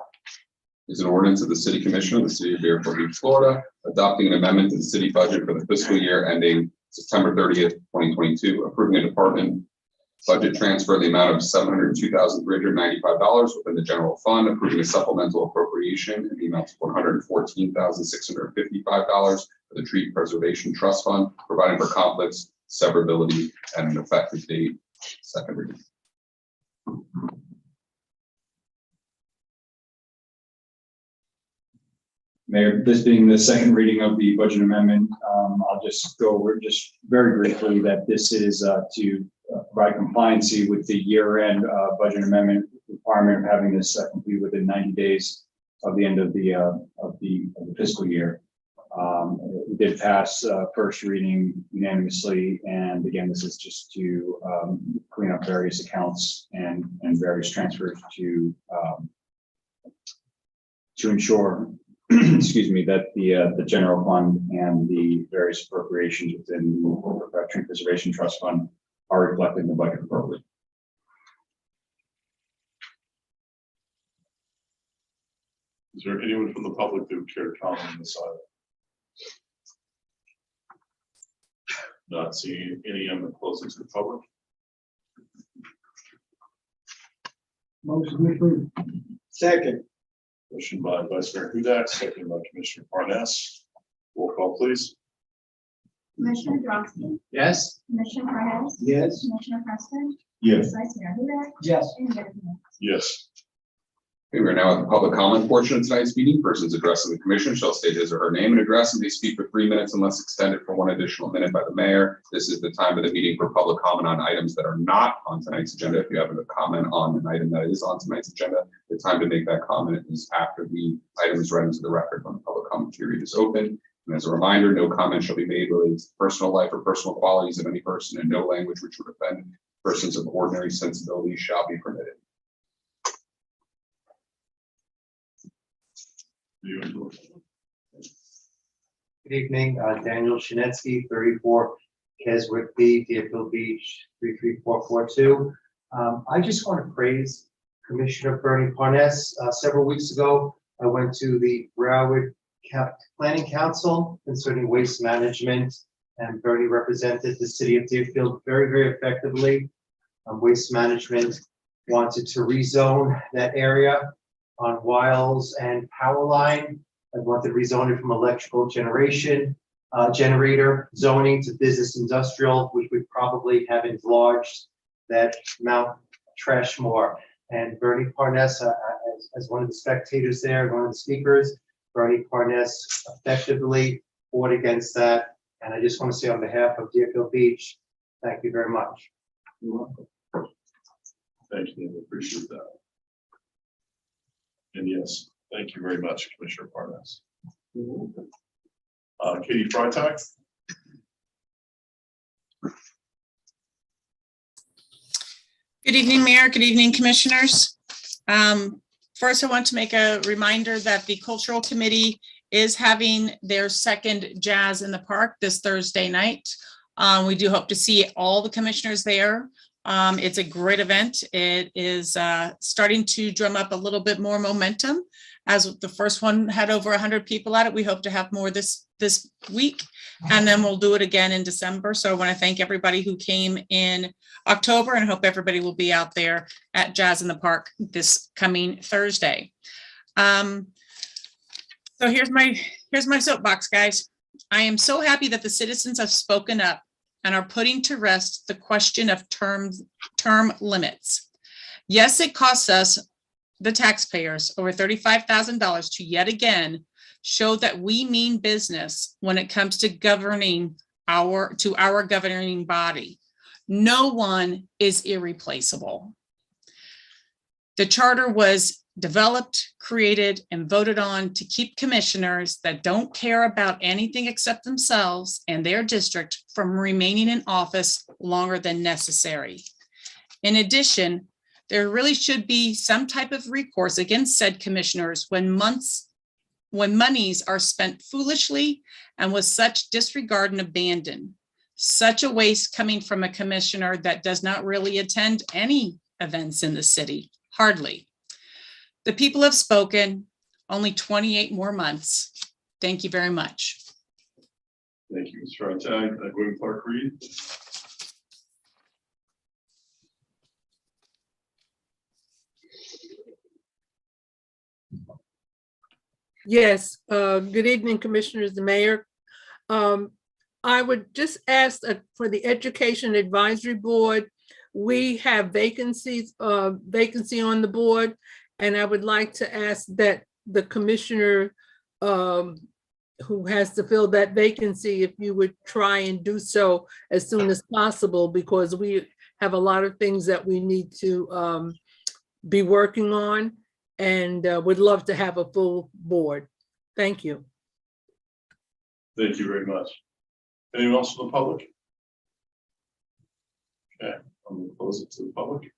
F: Is an ordinance of the City Commission of the City of Deerfield Beach, Florida, adopting an amendment to the city budget for the fiscal year ending September 30th, 2022, approving a department budget transfer in the amount of $702,395 within the general fund, approving a supplemental appropriation in the amount of $114,655 for the Tree Preservation Trust Fund, providing for conflicts, severability, and an effective date. Second reading.
P: Mayor, this being the second reading of the budget amendment, I'll just go over just very briefly that this is to provide compliancy with the year-end budget amendment requirement of having this complete within 90 days of the end of the fiscal year. We did pass first reading unanimously, and again, this is just to clean up various accounts and various transfers to ensure, excuse me, that the general fund and the various appropriations within the Tree Preservation Trust Fund are reflected in the budget appropriately.
C: Is there anyone from the public who would care to comment on this item? Not seeing any, I'm closing to the public.
J: Motion approved.
H: Second.
C: Motion by Vice Mayor Hudak, second by Commissioner Parnas. Roll call, please.
B: Commissioner Drosky,
K: Yes.
B: Commissioner Parnas,
H: Yes.
B: Commissioner Preston,
I: Yes.
B: Vice Mayor Huda,
J: Yes.
B: and Mayor Smith.
C: Yes.
F: Okay, we are now at the public comment portion of tonight's meeting. Persons addressing the commission shall state his or her name and address, and they speak for 3 minutes unless extended for 1 additional minute by the mayor. This is the time of the meeting for public comment on items that are not on tonight's agenda. If you have a comment on an item that is on tonight's agenda, the time to make that comment is after the item is read into the record when the public comment period is open. And as a reminder, no comment shall be made related to personal life or personal qualities of any person, and no language which would offend persons of ordinary sensibility shall be permitted.
R: Good evening, Daniel Shinetsky, 34 Keswick B, Deerfield Beach, 33442. I just want to praise Commissioner Bernie Parnas. Several weeks ago, I went to the Broward Planning Council concerning waste management, and Bernie represented the city of Deerfield very, very effectively. Waste management wanted to rezone that area on Wiles and Powerline. I wanted to rezone it from electrical generator zoning to business industrial, which would probably have enlarged that Mount Trashmore. And Bernie Parnas, as one of the spectators there, one of the speakers, Bernie Parnas effectively fought against that. And I just want to say on behalf of Deerfield Beach, thank you very much.
C: You're welcome. Thank you, I appreciate that. And yes, thank you very much, Commissioner Parnas. Katie Freitag.
S: Good evening, Mayor. Good evening, Commissioners. First, I want to make a reminder that the Cultural Committee is having their second Jazz in the Park this Thursday night. We do hope to see all the commissioners there. It's a great event. It is starting to drum up a little bit more momentum. As the first one had over 100 people at it, we hope to have more this week, and then we'll do it again in December. So I want to thank everybody who came in October, and hope everybody will be out there at Jazz in the Park this coming Thursday. So here's my soapbox, guys. I am so happy that the citizens have spoken up and are putting to rest the question of term limits. Yes, it costs us, the taxpayers, over $35,000 to yet again show that we mean business when it comes to governing our governing body. No one is irreplaceable. The charter was developed, created, and voted on to keep commissioners that don't care about anything except themselves and their district from remaining in office longer than necessary. In addition, there really should be some type of recourse against said commissioners when monies are spent foolishly and with such disregard and abandon. Such a waste coming from a commissioner that does not really attend any events in the city, hardly. The people have spoken, only 28 more months. Thank you very much.
C: Thank you, Ms. Freitag. William Clark Reed.
L: Yes, good evening, Commissioners, the Mayor. I would just ask for the Education Advisory Board. We have vacancy on the board, and I would like to ask that the commissioner who has to fill that vacancy, if you would try and do so as soon as possible, because we have a lot of things that we need to be working on, and would love to have a full board. Thank you.
C: Thank you very much. Anyone else from the public? Okay, I'm gonna close it to the public.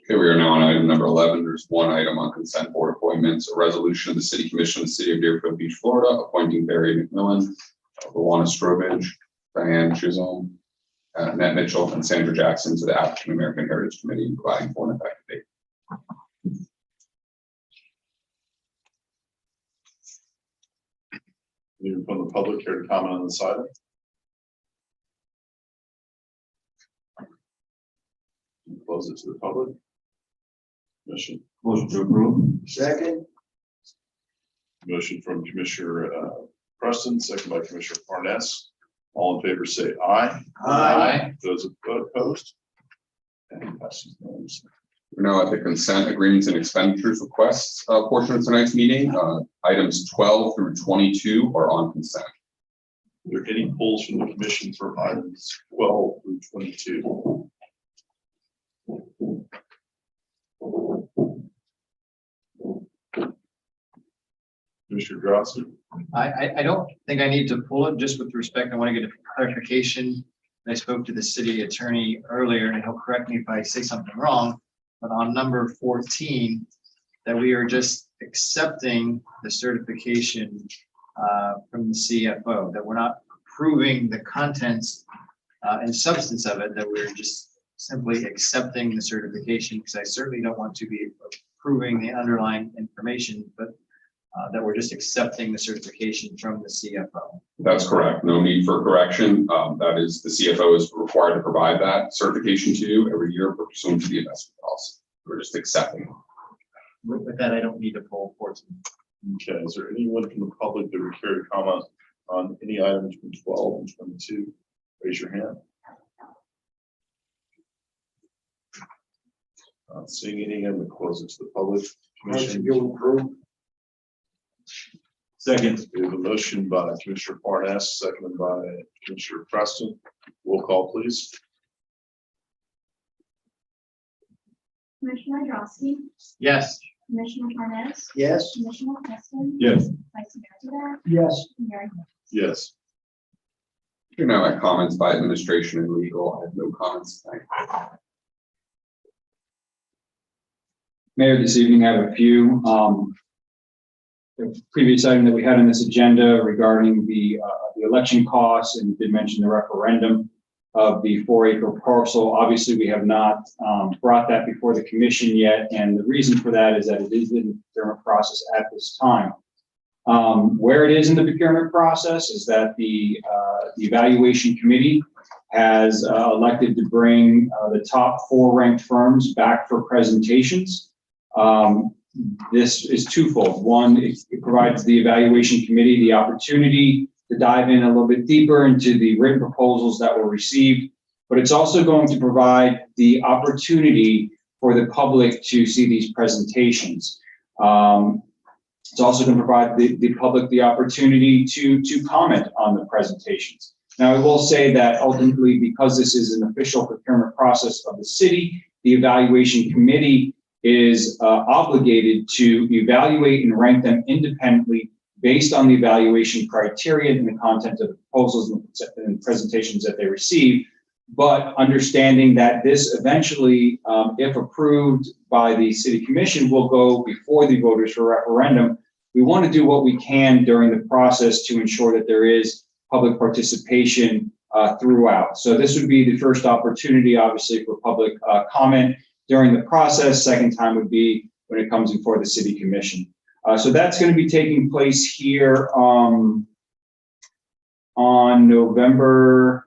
F: Okay, we are now on item number 11. There's one item on consent board appointments, a resolution of the City Commission of the City of Deerfield Beach, Florida, appointing Barry McMillan, Luana Strobridge, Diane Chisholm, Matt Mitchell, and Sandra Jackson to the African American Heritage Committee, and providing for an effective date.
C: Anyone from the public here to comment on this item? Close it to the public. Motion.
I: Motion to approve.
H: Second.
C: Motion from Commissioner Preston, second by Commissioner Parnas. All in favor, say aye.
H: Aye.
C: Those opposed? And passes unanimously.
F: We're now at the consent agreements and expenditures requests portion of tonight's meeting. Items 12 through 22 are on consent.
C: Are there any polls from the commission for items 12 through 22? Commissioner Grossi?
K: I don't think I need to pull it, just with respect, I want to get a clarification. I spoke to the city attorney earlier, and he'll correct me if I say something wrong, but on number 14, that we are just accepting the certification from the CFO, that we're not approving the contents and substance of it, that we're just simply accepting the certification, because I certainly don't want to be approving the underlying information, but that we're just accepting the certification from the CFO.
F: That's correct. No need for correction. That is, the CFO is required to provide that certification to you every year pursuant to the investment policy. We're just accepting.
K: With that, I don't need to pull 14.
C: Okay, is there anyone from the public that would care to comment on any items from 12 and 22? Raise your hand. Not seeing any, I'm going to close it to the public. Commission.
I: Second.
C: We have a motion by Commissioner Parnas, seconded by Commissioner Preston. Roll call, please.
B: Commissioner Drosky,
K: Yes.
B: Commissioner Parnas,
H: Yes.
B: Commissioner Preston,
C: Yes.
B: Vice Mayor Rivera,
H: Yes.
B: Mayor Hill.
C: Yes.
F: You're now at comments by administration and legal. I have no comments tonight.
P: Mayor, this evening I have a few. The previous item that we had on this agenda regarding the election costs, and did mention the referendum of the 4-acre parcel. Obviously, we have not brought that before the commission yet, and the reason for that is that it is in the procurement process at this time. Where it is in the procurement process is that the evaluation committee has elected to bring the top 4 ranked firms back for presentations. This is twofold. One, it provides the evaluation committee the opportunity to dive in a little bit deeper into the written proposals that were received, but it's also going to provide the opportunity for the public to see these presentations. It's also going to provide the public the opportunity to comment on the presentations. Now, I will say that ultimately, because this is an official procurement process of the city, the evaluation committee is obligated to evaluate and rank them independently based on the evaluation criteria and the content of the proposals and presentations that they receive, but understanding that this eventually, if approved by the city commission, will go before the voters for referendum. We want to do what we can during the process to ensure that there is public participation throughout. So this would be the first opportunity, obviously, for public comment during the process. Second time would be when it comes before the city commission. So that's going to be taking place here on November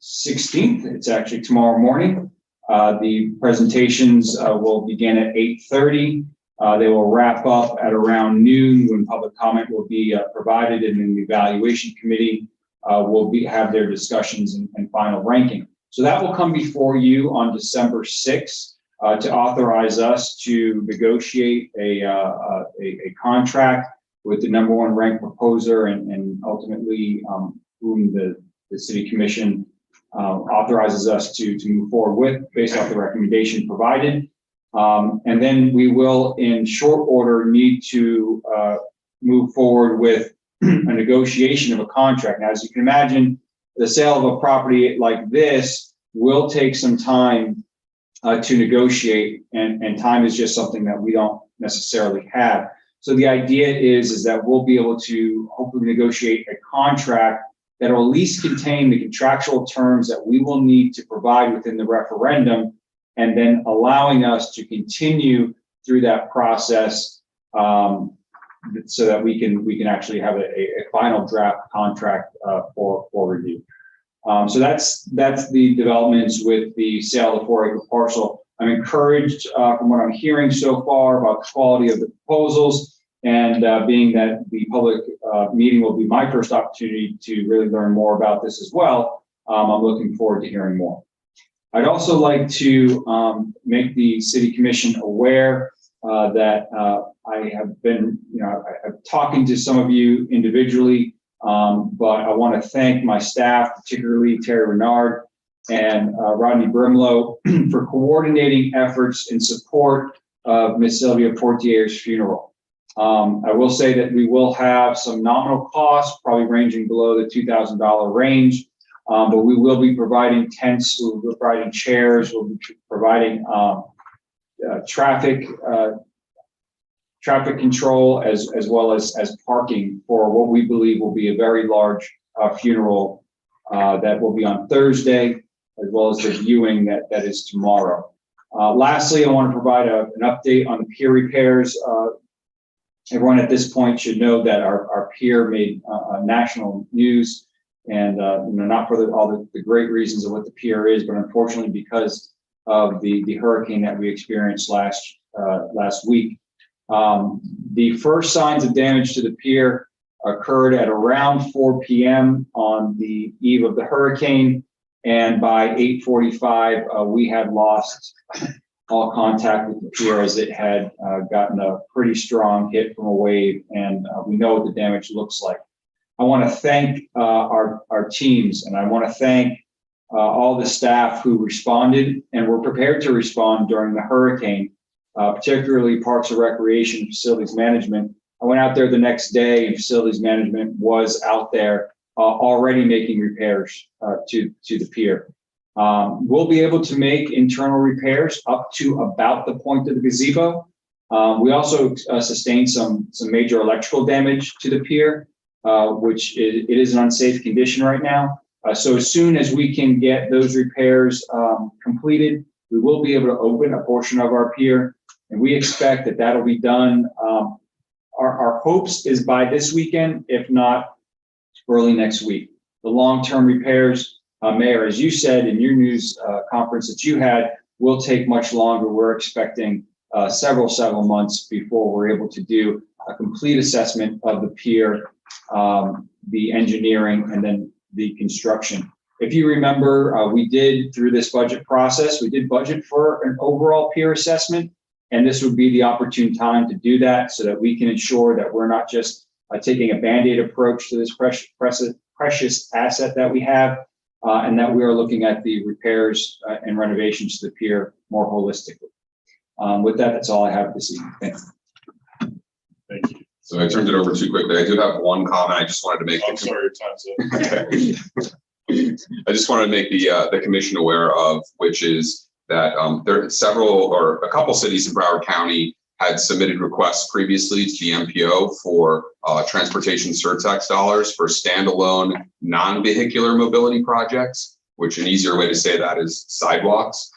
P: 16th. It's actually tomorrow morning. The presentations will begin at 8:30. They will wrap up at around noon, when public comment will be provided, and then the evaluation committee will have their discussions and final ranking. So that will come before you on December 6th to authorize us to negotiate a contract with the #1 ranked proposer, and ultimately whom the city commission authorizes us to move forward with based off the recommendation provided. And then we will, in short order, need to move forward with a negotiation of a contract. Now, as you can imagine, the sale of a property like this will take some time to negotiate, and time is just something that we don't necessarily have. So the idea is that we'll be able to hopefully negotiate a contract that will at least contain the contractual terms that we will need to provide within the referendum, and then allowing us to continue through that process so that we can actually have a final draft contract for review. So that's the developments with the sale of the 4-acre parcel. I'm encouraged from what I'm hearing so far about the quality of the proposals, and being that the public meeting will be my first opportunity to really learn more about this as well. I'm looking forward to hearing more. I'd also like to make the City Commission aware that I have been, I'm talking to some of you individually, but I want to thank my staff, particularly Terry Renard and Rodney Brimlow, for coordinating efforts in support of Miss Sylvia Portier's funeral. I will say that we will have some nominal costs, probably ranging below the $2,000 range, but we will be providing tents, we'll be providing chairs, we'll be providing traffic control as well as parking for what we believe will be a very large funeral that will be on Thursday, as well as the viewing that is tomorrow. Lastly, I want to provide an update on the pier repairs. Everyone at this point should know that our pier made national news, and not for all the great reasons of what the pier is, but unfortunately because of the hurricane that we experienced last week. The first signs of damage to the pier occurred at around 4 p.m. on the eve of the hurricane, and by 8:45 we had lost all contact with the pier as it had gotten a pretty strong hit from a wave, and we know what the damage looks like. I want to thank our teams, and I want to thank all the staff who responded and were prepared to respond during the hurricane, particularly Parks and Recreation and Facilities Management. I went out there the next day, and Facilities Management was out there already making repairs to the pier. We'll be able to make internal repairs up to about the point of the gazebo. We also sustained some major electrical damage to the pier, which it is an unsafe condition right now. So as soon as we can get those repairs completed, we will be able to open a portion of our pier, and we expect that that'll be done. Our hopes is by this weekend, if not early next week. The long-term repairs, Mayor, as you said in your news conference that you had, will take much longer. We're expecting several months before we're able to do a complete assessment of the pier, the engineering, and then the construction. If you remember, we did, through this budget process, we did budget for an overall pier assessment, and this would be the opportune time to do that so that we can ensure that we're not just taking a Band-Aid approach to this precious asset that we have, and that we are looking at the repairs and renovations to the pier more holistically. With that, that's all I have this evening. Thank you.
C: Thank you.
F: So I turned it over too quickly. I do have one comment I just wanted to make.
C: I'm sorry, your time's up.
F: I just wanted to make the commission aware of, which is that there are several or a couple cities in Broward County had submitted requests previously to the MPO for transportation surtax dollars for standalone non-vehicular mobility projects, which an easier way to say that is sidewalks.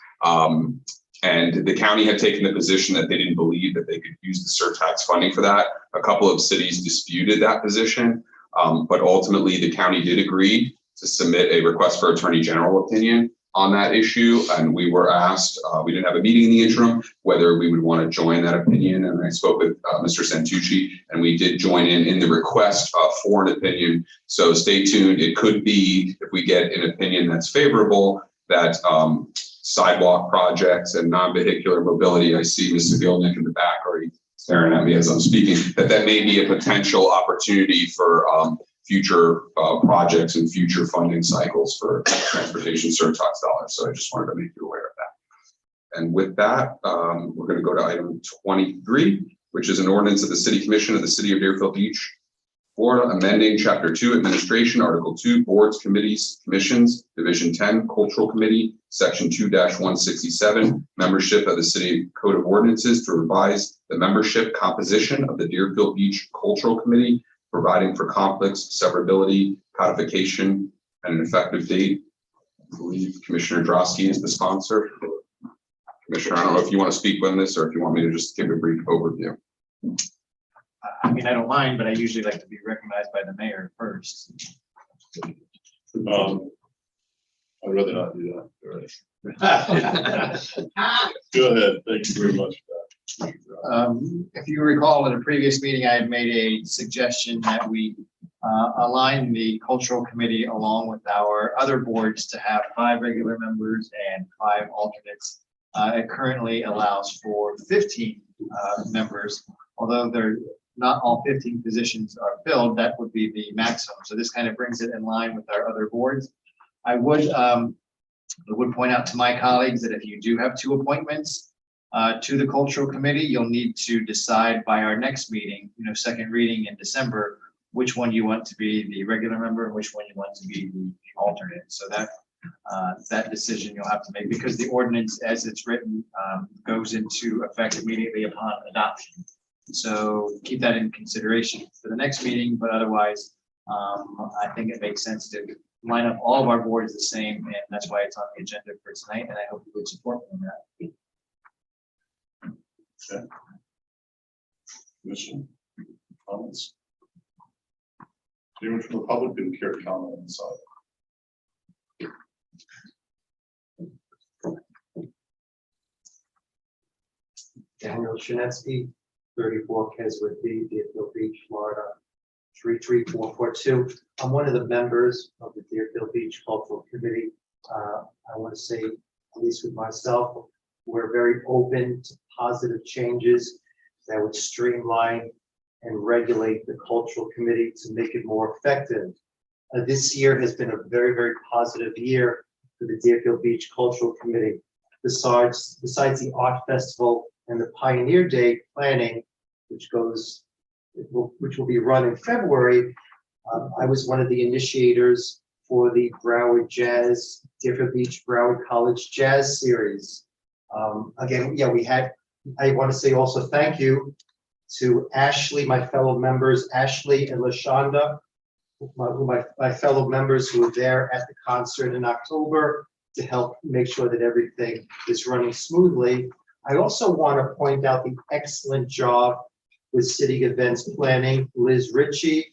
F: And the county had taken the position that they didn't believe that they could use the surtax funding for that. A couple of cities disputed that position, but ultimately the county did agree to submit a request for Attorney General opinion on that issue. And we were asked, we didn't have a meeting in the interim, whether we would want to join that opinion. And I spoke with Mr. Santucci, and we did join in the request for an opinion. So stay tuned. It could be, if we get an opinion that's favorable, that sidewalk projects and non-vehicular mobility, I see Mr. Gilnick in the back already staring at me as I'm speaking, that may be a potential opportunity for future projects and future funding cycles for transportation surtax dollars. So I just wanted to make you aware of that. And with that, we're going to go to item 23, which is an ordinance of the City Commission of the City of Deerfield Beach Florida, amending Chapter 2 Administration, Article 2 Boards, Committees, Commissions, Division 10 Cultural Committee, Section 2-167, Membership of the City Code of Ordinances to revise the membership composition of the Deerfield Beach Cultural Committee, providing for conflicts, severability, codification, and an effective date. I believe Commissioner Drosky is the sponsor. Commissioner, I don't know if you want to speak on this or if you want me to just give a brief overview.
K: I mean, I don't mind, but I usually like to be recognized by the mayor first.
C: I'd rather not do that. Go ahead. Thank you very much for that.
K: If you recall, at a previous meeting, I had made a suggestion that we align the cultural committee along with our other boards to have 5 regular members and 5 alternates. It currently allows for 15 members, although they're not all 15 positions are filled, that would be the maximum. So this kind of brings it in line with our other boards. I would point out to my colleagues that if you do have 2 appointments to the cultural committee, you'll need to decide by our next meeting, second reading in December, which one you want to be the regular member and which one you want to be the alternate. So that decision you'll have to make, because the ordinance as it's written goes into effect immediately upon adoption. So keep that in consideration for the next meeting, but otherwise, I think it makes sense to line up all of our boards the same, and that's why it's on the agenda for tonight, and I hope you would support me in that.
C: Okay. Commission comments? Anyone from the public who care to comment on this item?
R: Daniel Shinetsky, 34 Keswick B, Deerfield Beach, Florida, 33442. I'm one of the members of the Deerfield Beach Cultural Committee. I want to say, at least with myself, we're very open to positive changes that would streamline and regulate the cultural committee to make it more effective. This year has been a very, very positive year for the Deerfield Beach Cultural Committee. Besides the art festival and the Pioneer Day planning, which will be run in February, I was one of the initiators for the Broward Jazz, Deerfield Beach Broward College Jazz Series. Again, yeah, I want to say also thank you to Ashley, my fellow members, Ashley and LaShonda, my fellow members who were there at the concert in October to help make sure that everything is running smoothly. I also want to point out the excellent job with city events planning, Liz Ritchie,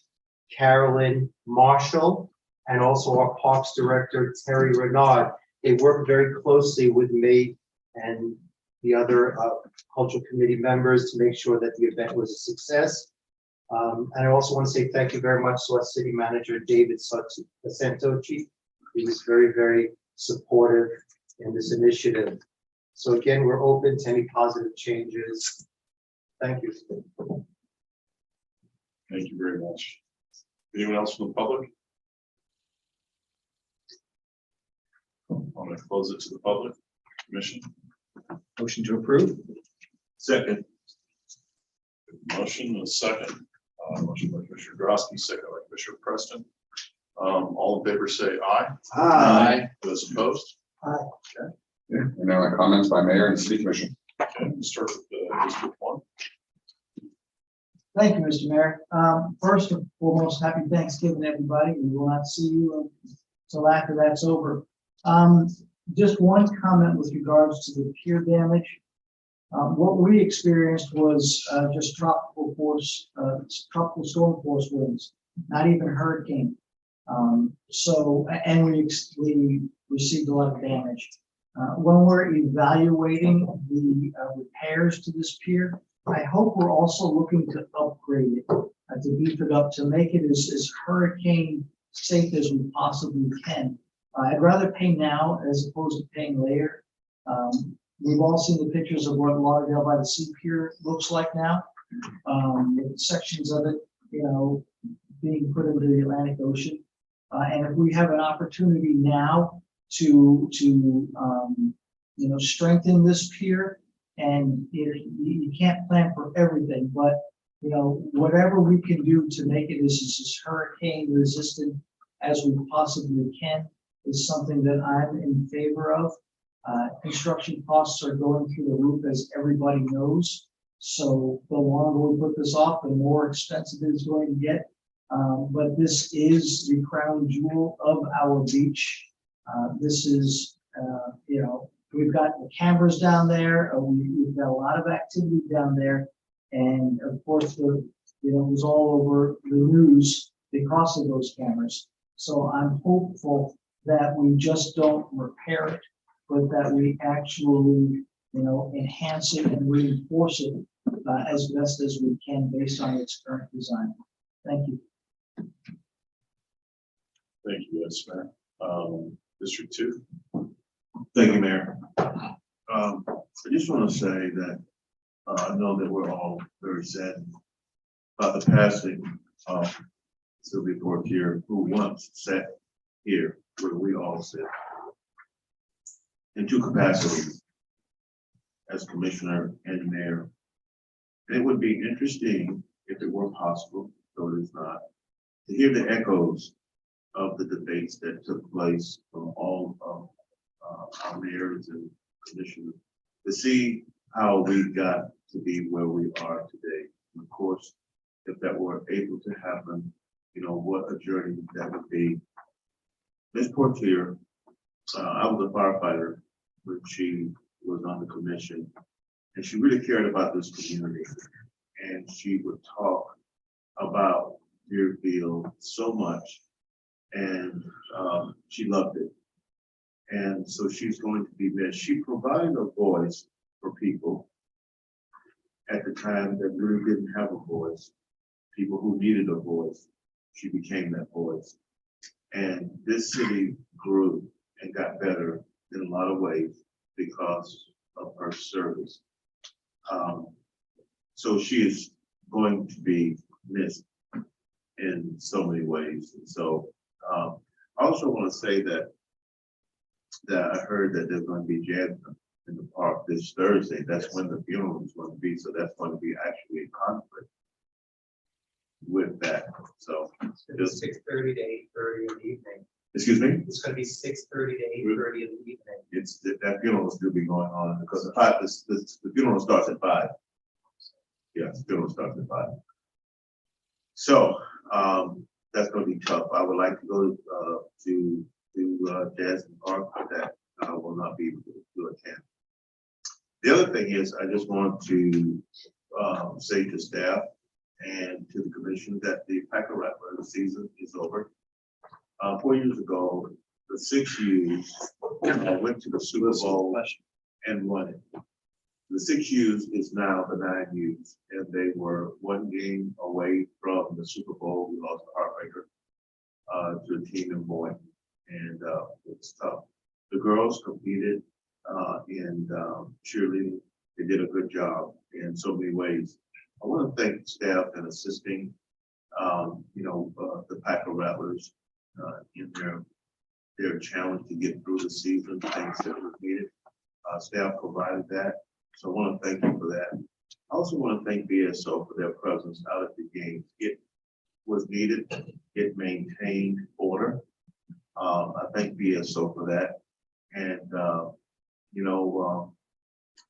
R: Carolyn Marshall, and also our Parks Director, Terry Renaud. They worked very closely with me and the other cultural committee members to make sure that the event was a success. And I also want to say thank you very much to our city manager, David Santochi. He was very, very supportive in this initiative. So again, we're open to any positive changes. Thank you.
C: Thank you very much. Anyone else from the public? I'm going to close it to the public. Commission.
K: Motion to approve.
C: Second. Motion and a second. Motion by Commissioner Drosky, second by Commissioner Preston. All in favor say aye.
K: Aye.
C: Those opposed?
J: Aye.
C: Okay.
F: And now comments by Mayor and City Commission.
C: Okay, we'll start with District 1.
J: Thank you, Mr. Mayor. First and foremost, happy Thanksgiving, everybody. We will not see you until after that's over. Just one comment with regards to the pier damage. What we experienced was just tropical storm force winds, not even hurricane. And we received a lot of damage. When we're evaluating the repairs to this pier, I hope we're also looking to upgrade it, to beef it up, to make it as hurricane safe as we possibly can. I'd rather pay now as opposed to paying later. We've all seen the pictures of what Lauderdale by the Sea Pier looks like now. With sections of it, being put into the Atlantic Ocean. And if we have an opportunity now to strengthen this pier, and you can't plan for everything, but you know, whatever we can do to make it as hurricane resistant as we possibly can is something that I'm in favor of. Construction costs are going through the roof, as everybody knows. So the longer we put this off, the more expensive it's going to get. But this is the crown jewel of our beach. This is, you know, we've got the cameras down there. We've got a lot of activity down there. And of course, it was all over the news because of those cameras. So I'm hopeful that we just don't repair it, but that we actually, enhance it and reinforce it as best as we can based on its current design. Thank you.
C: Thank you, yes, Mayor. District 2.
I: Thank you, Mayor. I just want to say that I know that we're all very sad about the passing of Sylvia Portier, who once sat here where we all sit in two capacities, as commissioner and mayor. And it would be interesting, if it were possible, though it is not, to hear the echoes of the debates that took place from all of our mayors and commissioners, to see how we got to be where we are today. And of course, if that were able to happen, what a journey that would be. Ms. Portier, I was a firefighter when she was on the commission, and she really cared about this community. And she would talk about Deerfield so much, and she loved it. And so she's going to be missed. She provided a voice for people at the time that really didn't have a voice, people who needed a voice. She became that voice. And this city grew and got better in a lot of ways because of her service. So she is going to be missed in so many ways. And so I also want to say that I heard that there's going to be jazz in the park this Thursday. That's when the funeral is going to be. So that's going to be actually a conflict with that. So
R: It's 6:30 to 8:30 in the evening.
I: Excuse me?
R: It's gonna be 6:30 to 8:30 in the evening.
I: It's that funeral will still be going on because the funeral starts at 5. Yeah, the funeral starts at 5. So that's going to be tough. I would like to go to Jasmine Park, but that I will not be able to attend. The other thing is, I just want to say to staff and to the commission that the Packer Rattler season is over. 4 years ago, the 6U's went to the Super Bowl and won it. The 6U's is now the 9U's, and they were one game away from the Super Bowl. We lost the heartbreaker to a team in Boyd, and it's tough. The girls competed in cheerleading. They did a good job in so many ways. I want to thank staff and assisting, the Packer Rattlers in their challenge to get through the season, things that were needed. Staff provided that, so I want to thank you for that. I also want to thank BSO for their presence out at the games. It was needed. It maintained order. I thank BSO for that, and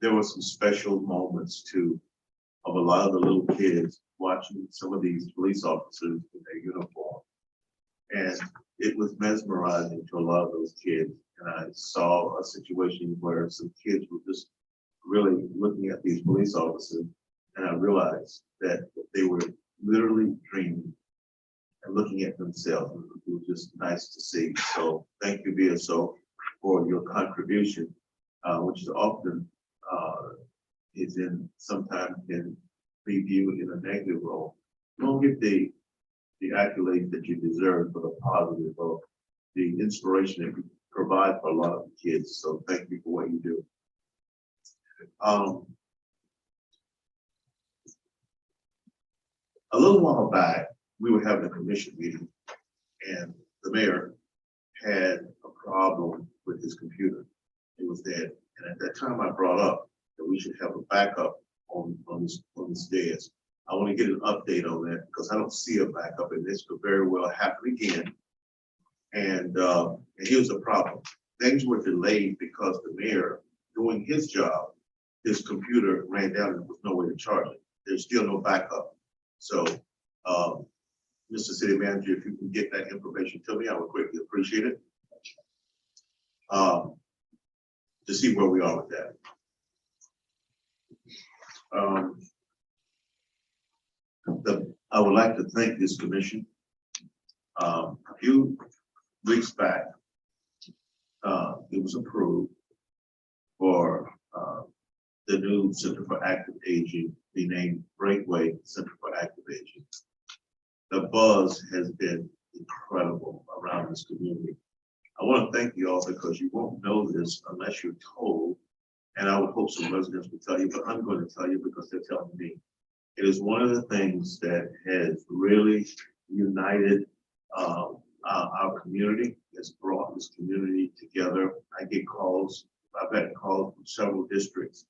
I: there were some special moments too of a lot of the little kids watching some of these police officers in their uniform. And it was mesmerizing to a lot of those kids. And I saw a situation where some kids were just really looking at these police officers. And I realized that they were literally dreaming and looking at themselves. It was just nice to see. So thank you, BSO, for your contribution, which is often sometimes can be viewed in a negative role. You don't get the accolades that you deserve for the positive of the inspiration that you provide for a lot of the kids. So thank you for what you do. A little while back, we were having a commission meeting, and the mayor had a problem with his computer. It was dead. And at that time, I brought up that we should have a backup on this desk. I want to get an update on that because I don't see a backup and this could very well happen again. And here's the problem. Things were delayed because the mayor doing his job, his computer ran down and there was no way to charge it. There's still no backup. So, Mr. City Manager, if you can get that information to me, I would greatly appreciate it. To see where we are with that. I would like to thank this commission. A few weeks back, it was approved for the new Center for Active Aging, be named Breakaway Center for Active Aging. The buzz has been incredible around this community. I want to thank you all because you won't know this unless you're told, and I would hope some residents will tell you, but I'm going to tell you because they're telling me. It is one of the things that has really united our community. It's brought this community together. I get calls, I've had calls from several districts,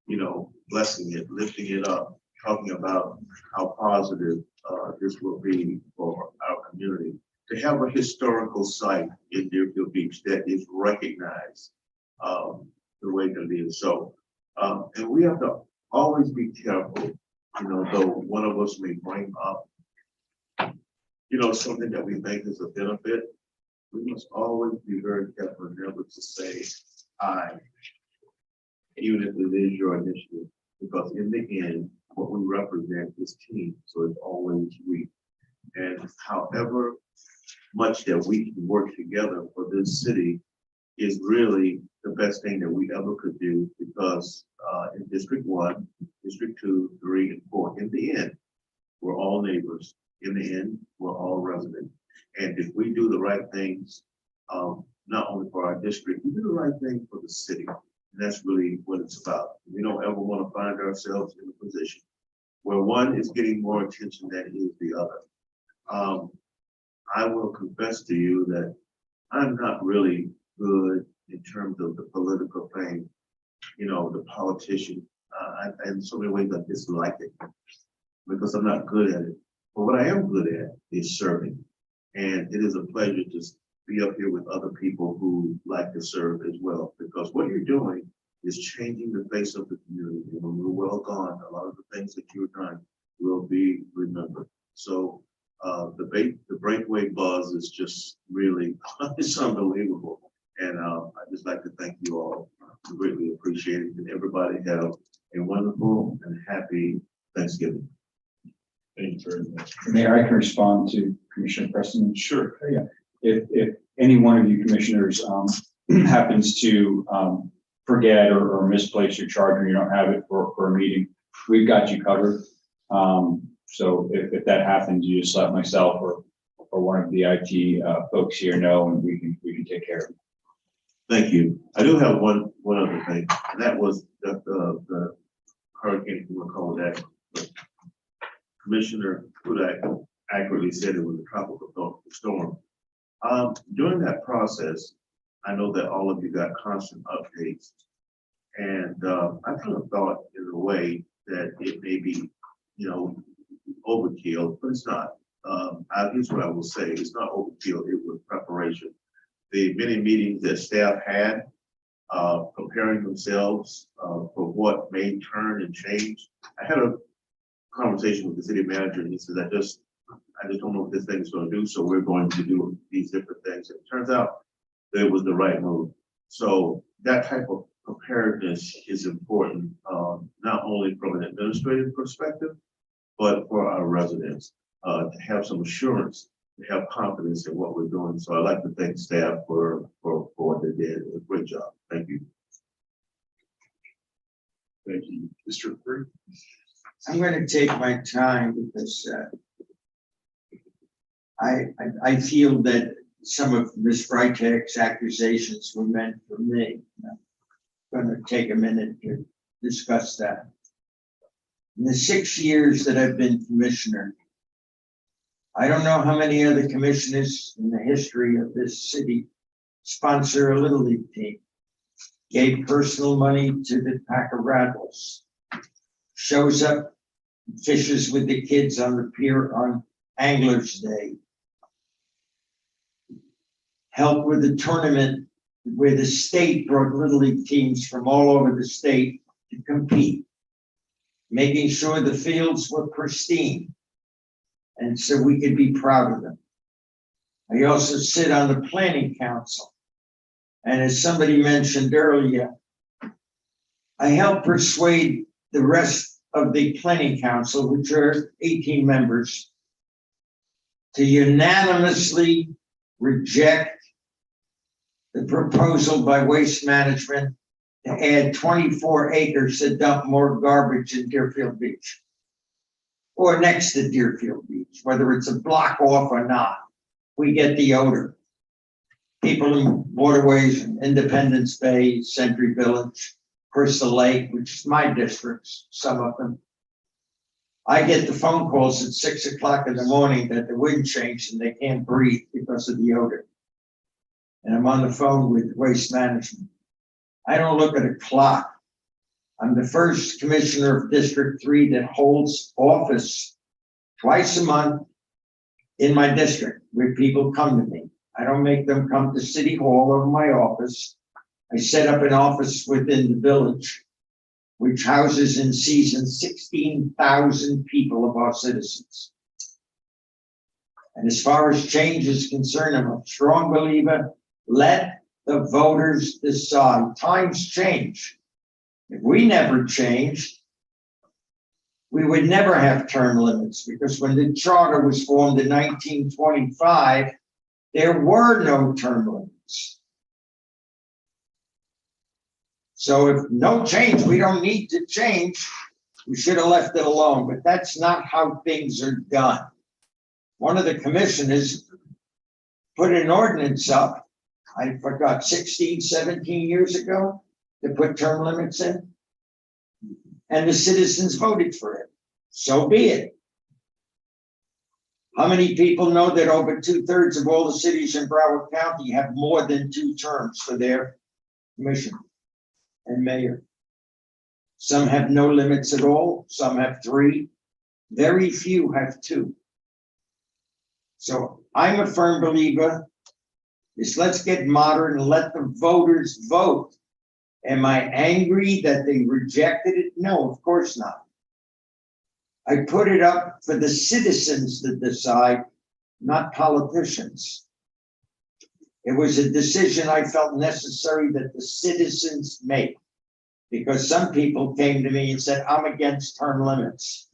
I: you know, blessing it, lifting it up, talking about how positive this will be for our community. To have a historical site in Deerfield Beach that is recognized the way that it is. So, and we have to always be careful, you know, though one of us may bring up, you know, something that we think is a benefit, we must always be very careful and never to say, I, even if it is your initiative, because in the end, what we represent is team, so it's always we. And however much that we can work together for this city is really the best thing that we ever could do, because in District 1, District 2, 3, and 4, in the end, we're all neighbors. In the end, we're all residents. And if we do the right things, not only for our district, we do the right thing for the city. And that's really what it's about. We don't ever want to find ourselves in a position where one is getting more attention than is the other. I will confess to you that I'm not really good in terms of the political thing, you know, the politician. In so many ways I dislike it because I'm not good at it. But what I am good at is serving. And it is a pleasure to be up here with other people who like to serve as well, because what you're doing is changing the face of the community. And when we're well gone, a lot of the things that you've done will be remembered. So the breakaway buzz is just really, it's unbelievable. And I'd just like to thank you all. I greatly appreciate it. And everybody have a wonderful and happy Thanksgiving.
C: Thank you very much.
P: Mayor, I can respond to Commissioner Preston.
C: Sure.
P: Yeah. If any one of you commissioners happens to forget or misplace your charger, you don't have it for a meeting, we've got you covered. So if that happens, you just let myself or one of the IT folks here know, and we can take care of it.
I: Thank you. I do have one other thing, and that was the hurricane, if you want to call it that. But Commissioner Hudak accurately said it was a tropical storm. During that process, I know that all of you got constant updates, and I kind of thought in a way that it may be, you know, overkill, but it's not. Here's what I will say: it's not overkill. It was preparation. The many meetings that staff had, preparing themselves for what may turn and change. I had a conversation with the city manager, and he says, I just don't know what this thing is going to do, so we're going to do these different things. And it turns out that it was the right move. So that type of preparedness is important, not only from an administrative perspective, but for our residents to have some assurance, to have confidence in what we're doing. So I'd like to thank staff for what they did. It was a great job. Thank you.
C: Thank you. Mr. Free.
H: I'm going to take my time because I feel that some of Ms. Freitag's accusations were meant for me. I'm going to take a minute to discuss that. In the 6 years that I've been commissioner, I don't know how many other commissioners in the history of this city sponsor a Little League team, gave personal money to the Pack of Rattles, shows up fishes with the kids on the pier on Anglers Day. Helped with the tournament where the state brought Little League teams from all over the state to compete, making sure the fields were pristine. And so we could be proud of them. I also sit on the planning council. And as somebody mentioned earlier, I helped persuade the rest of the planning council, which are 18 members, to unanimously reject the proposal by Waste Management to add 24 acres to dump more garbage in Deerfield Beach. Or next to Deerfield Beach, whether it's a block off or not, we get the odor. People in Waterways, Independence Bay, Century Village, Crystal Lake, which is my districts, some of them. I get the phone calls at 6 o'clock in the morning that the wind changed and they can't breathe because of the odor. And I'm on the phone with Waste Management. I don't look at a clock. I'm the first commissioner of District 3 that holds office twice a month in my district where people come to me. I don't make them come to City Hall or my office. I set up an office within the village, which houses in season 16,000 people of our citizens. And as far as change is concerned, I'm a strong believer, let the voters decide. Times change. If we never changed, we would never have term limits, because when the charter was formed in 1925, there were no term limits. So if no change, we don't need to change. We should have left it alone, but that's not how things are done. One of the commissioners put an ordinance up, I forgot, 16, 17 years ago, to put term limits in. And the citizens voted for it. So be it. How many people know that over 2/3 of all the cities in Broward County have more than 2 terms for their commission and mayor? Some have no limits at all. Some have 3. Very few have 2. So I'm a firm believer is let's get modern and let the voters vote. Am I angry that they rejected it? No, of course not. I put it up for the citizens to decide, not politicians. It was a decision I felt necessary that the citizens make, because some people came to me and said, I'm against term limits.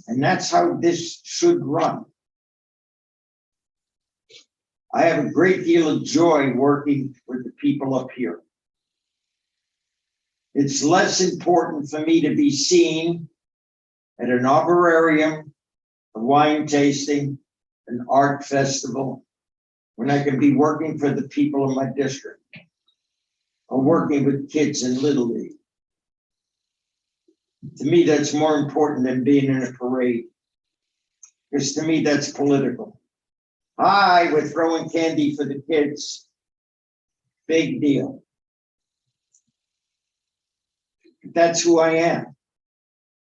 H: And that's how this should run. I have a great deal of joy working with the people up here. It's less important for me to be seen at an arborarium, a wine tasting, an art festival, when I can be working for the people in my district or working with kids in Little League. To me, that's more important than being in a parade, because to me, that's political. Hi, we're throwing candy for the kids. Big deal. That's who I am.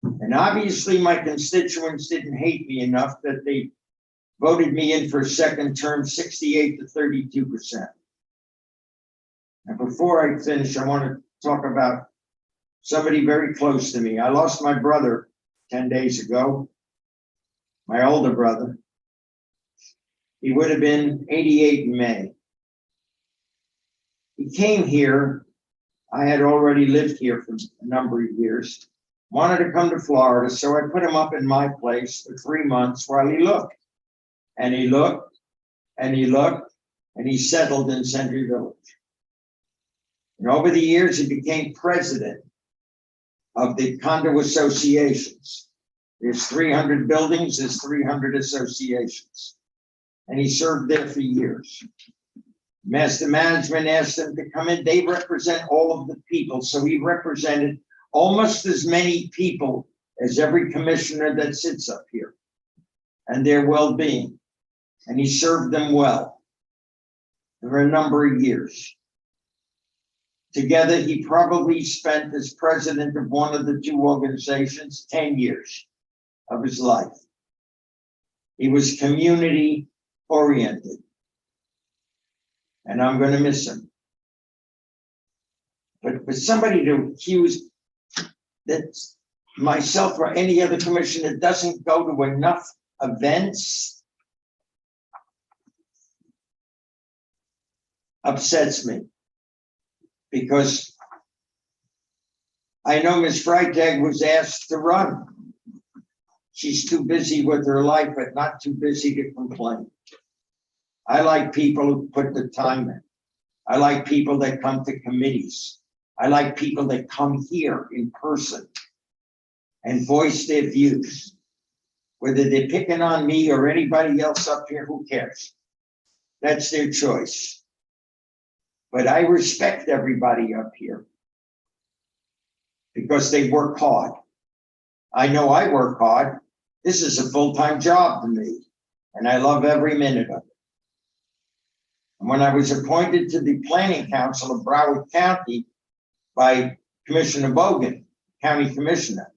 H: And obviously my constituents didn't hate me enough that they voted me in for a second term, 68 to 32%. And before I finish, I want to talk about somebody very close to me. I lost my brother 10 days ago, my older brother. He would have been 88 in May. He came here. I had already lived here for a number of years, wanted to come to Florida, so I put him up in my place for 3 months while he looked. And he looked, and he looked, and he settled in Century Village. And over the years, he became president of the condo associations. There's 300 buildings, there's 300 associations. And he served there for years. Master Management asked them to come in. They represent all of the people. So he represented almost as many people as every commissioner that sits up here and their well-being. And he served them well for a number of years. Together, he probably spent as president of one of the two organizations 10 years of his life. He was community oriented. And I'm going to miss him. But for somebody to accuse that myself or any other commissioner doesn't go to enough events upsets me. Because I know Ms. Freitag was asked to run. She's too busy with her life, but not too busy to complain. I like people who put the time in. I like people that come to committees. I like people that come here in person and voice their views. Whether they're picking on me or anybody else up here, who cares? That's their choice. But I respect everybody up here because they work hard. I know I work hard. This is a full-time job to me, and I love every minute of it. And when I was appointed to the Planning Council of Broward County by Commissioner Bogan, County Commissioner,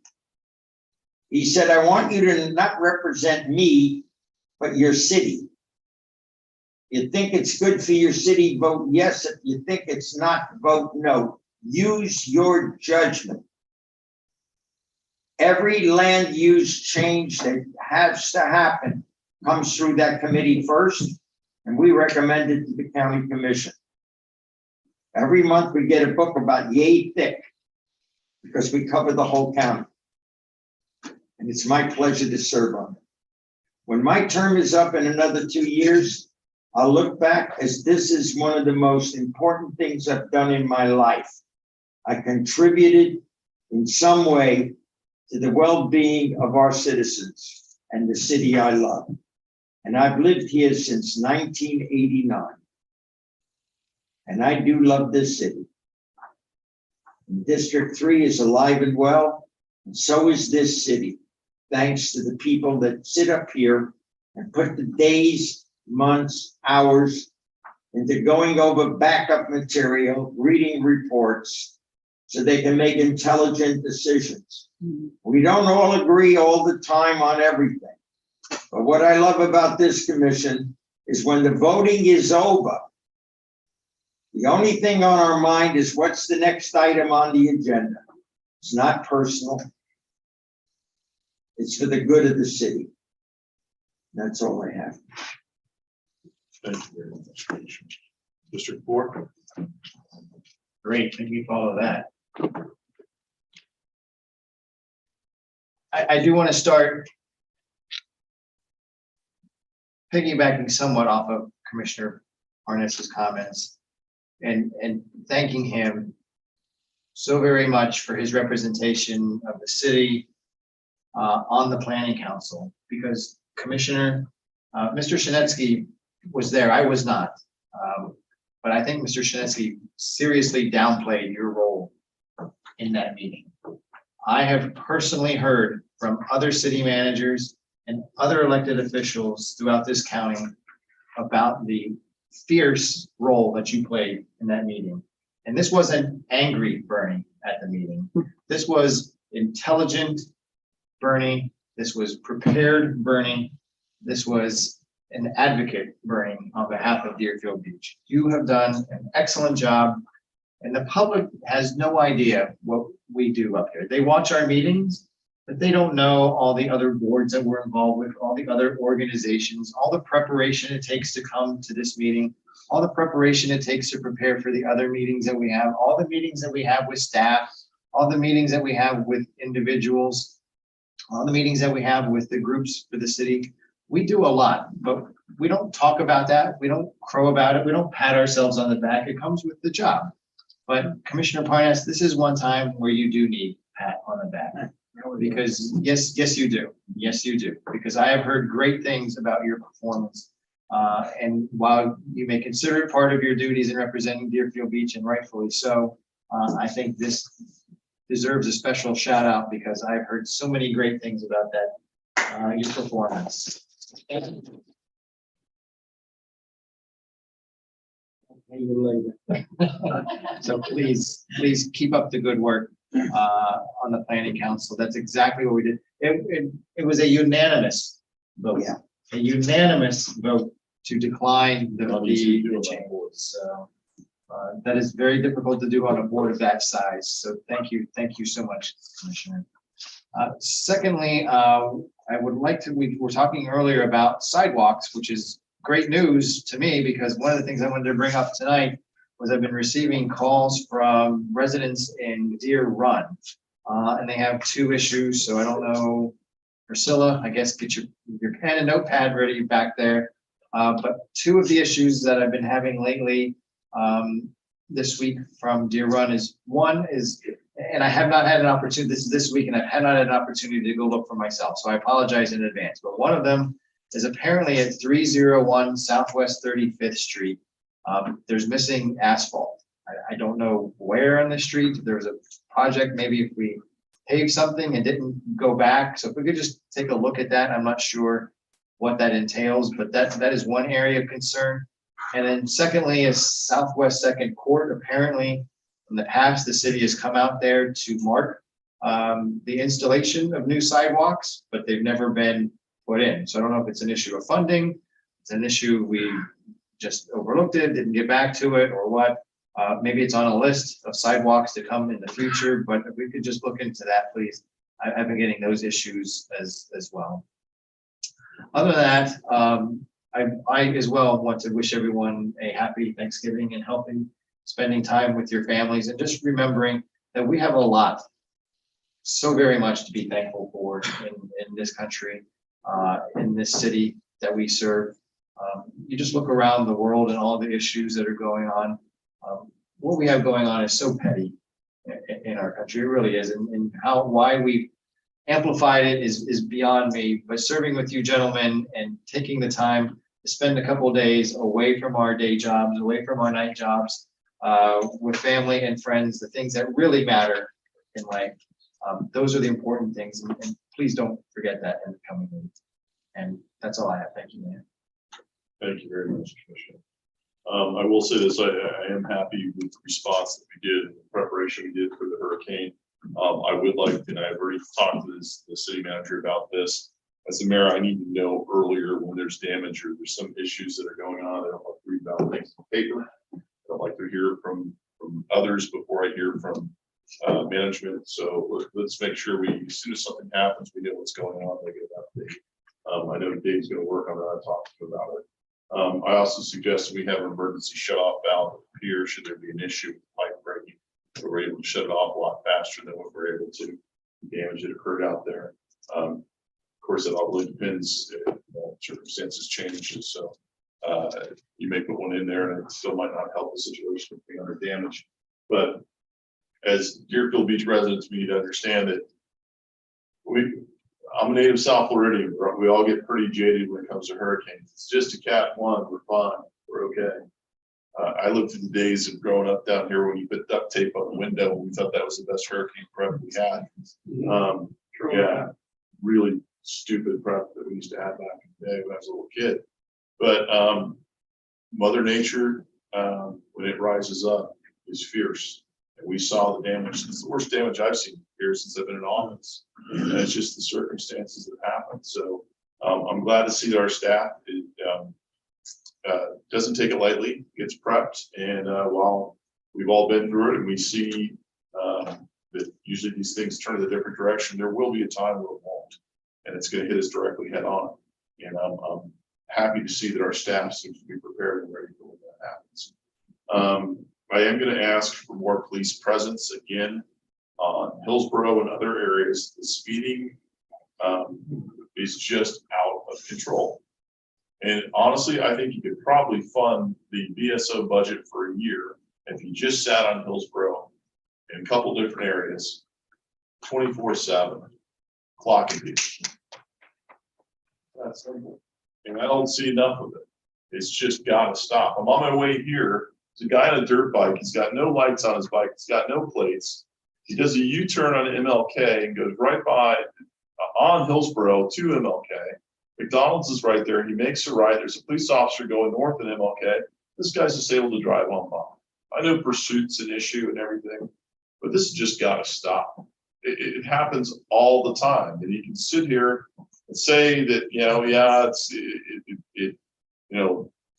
H: he said, I want you to not represent me, but your city. You think it's good for your city, vote yes. If you think it's not, vote no. Use your judgment. Every land use change that has to happen comes through that committee first, and we recommend it to the county commission. Every month we get a book about yay thick because we cover the whole county. And it's my pleasure to serve on it. When my term is up in another 2 years, I'll look back as this is one of the most important things I've done in my life. I contributed in some way to the well-being of our citizens and the city I love. And I've lived here since 1989. And I do love this city. And District 3 is alive and well, and so is this city, thanks to the people that sit up here and put the days, months, hours into going over backup material, reading reports, so they can make intelligent decisions. We don't all agree all the time on everything. But what I love about this commission is when the voting is over, the only thing on our mind is what's the next item on the agenda. It's not personal. It's for the good of the city. That's all I have.
C: Thank you very much. District 4.
K: Great, thank you for all of that. I do want to start piggybacking somewhat off of Commissioner Parnas's comments and thanking him so very much for his representation of the city on the Planning Council, because Commissioner, Mr. Shinetsky was there, I was not. But I think Mr. Shinetsky seriously downplayed your role in that meeting. I have personally heard from other city managers and other elected officials throughout this county about the fierce role that you played in that meeting. And this wasn't angry Bernie at the meeting. This was intelligent Bernie. This was prepared Bernie. This was an advocate Bernie on behalf of Deerfield Beach. You have done an excellent job, and the public has no idea what we do up here. They watch our meetings, but they don't know all the other boards that we're involved with, all the other organizations, all the preparation it takes to come to this meeting, all the preparation it takes to prepare for the other meetings that we have, all the meetings that we have with staff, all the meetings that we have with individuals, all the meetings that we have with the groups for the city. We do a lot, but we don't talk about that. We don't crow about it. We don't pat ourselves on the back. It comes with the job. But Commissioner Parnas, this is one time where you do need a pat on the back. Because yes, you do. Yes, you do. Because I have heard great things about your performance. And while you may consider it part of your duties in representing Deerfield Beach, and rightfully so, I think this deserves a special shout out because I've heard so many great things about that, your performance.
M: Even later.
K: So please keep up the good work on the planning council. That's exactly what we did. It was a unanimous vote.
H: Yeah.
K: A unanimous vote to decline the changes. So that is very difficult to do on a board of that size. So thank you so much, Commissioner. Secondly, I would like to, we were talking earlier about sidewalks, which is great news to me because one of the things I wanted to bring up tonight was I've been receiving calls from residents in Deer Run. And they have two issues. So I don't know, Priscilla, I guess get your pen and notepad ready back there. But two of the issues that I've been having lately this week from Deer Run is one is, and I have not had an opportunity, this week, and I have not had an opportunity to go look for myself. So I apologize in advance. But one of them is apparently at 301 Southwest 35th Street. There's missing asphalt. I don't know where on the street. There's a project, maybe if we paved something and didn't go back. So if we could just take a look at that, I'm not sure what that entails, but that is one area of concern. And then secondly is Southwest Second Court. Apparently in the past, the city has come out there to mark the installation of new sidewalks, but they've never been put in. So I don't know if it's an issue of funding. It's an issue we just overlooked it, didn't get back to it or what. Maybe it's on a list of sidewalks to come in the future, but if we could just look into that, please. I've been getting those issues as well. Other than that, I as well want to wish everyone a happy Thanksgiving and spending time with your families and just remembering that we have a lot, so very much to be thankful for in this country, in this city that we serve. You just look around the world and all the issues that are going on. What we have going on is so petty in our country. It really is. And why we amplified it is beyond me. But serving with you gentlemen and taking the time to spend a couple of days away from our day jobs, away from our night jobs, with family and friends, the things that really matter in life. Those are the important things. And please don't forget that in the coming week. And that's all I have. Thank you, man.
C: Thank you very much, Commissioner. I will say this, I am happy with the response that we did, the preparation we did for the hurricane. I would like, and I've already talked to the city manager about this. As a mayor, I need to know earlier when there's damage or there's some issues that are going on. I don't like to read about things in paper. I don't like to hear from others before I hear from management. So let's make sure as soon as something happens, we know what's going on, they get an update. I know Dave's going to work on that. I talked to him about it. I also suggested we have an emergency shut-off valve here should there be an issue with pipe breaking. We're able to shut it off a lot faster than what we're able to. Damage that occurred out there. Of course, it all really depends if circumstances change. So you may put one in there and it still might not help the situation of being under damage. But as Deerfield Beach residents, we need to understand that I'm a native South Floridian. We all get pretty jaded when it comes to hurricanes. It's just a Cat 1. We're fine. We're okay. I lived through the days of growing up down here when you put duct tape on the window. And we thought that was the best hurricane prep we had. Yeah, really stupid prep that we used to have back in the day when I was a little kid. But Mother Nature, when it rises up, is fierce. And we saw the damage. It's the worst damage I've seen here since I've been in office. And it's just the circumstances that happened. So I'm glad to see that our staff doesn't take it lightly, gets prepped. And while we've all been through it and we see that usually these things turn in a different direction, there will be a time where it won't. And it's going to hit us directly head on. And I'm happy to see that our staff seems to be prepared and ready for when that happens. I am going to ask for more police presence again on Hillsborough and other areas. The speeding is just out of control. And honestly, I think you could probably fund the BSO budget for a year if you just sat on Hillsborough in a couple different areas, 24/7, clocking people. That's simple. And I don't see enough of it. It's just got to stop. I'm on my way here. There's a guy on a dirt bike. He's got no lights on his bike. He's got no plates. He does a U-turn on MLK and goes right by on Hillsborough to MLK. McDonald's is right there. He makes a right. There's a police officer going north in MLK. this guy's just able to drive on by. I know pursuit's an issue and everything, but this has just got to stop. It happens all the time, and you can sit here and say that, yeah,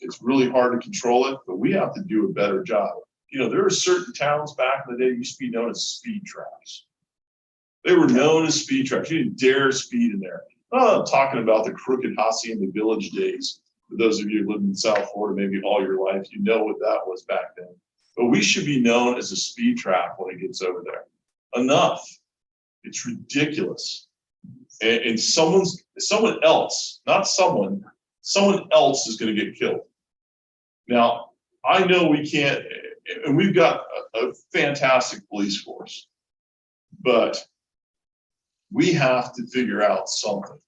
C: it's really hard to control it, but we have to do a better job. There are certain towns back in the day used to be known as speed traps. They were known as speed traps. You didn't dare speed in there. Oh, I'm talking about the crooked Hacienda Village days. For those of you who lived in South Florida, maybe all your life, you know what that was back then. But we should be known as a speed trap when it gets over there. Enough. It's ridiculous. And someone else is going to get killed. Now, I know we can't, and we've got a fantastic police force, but we have to figure out something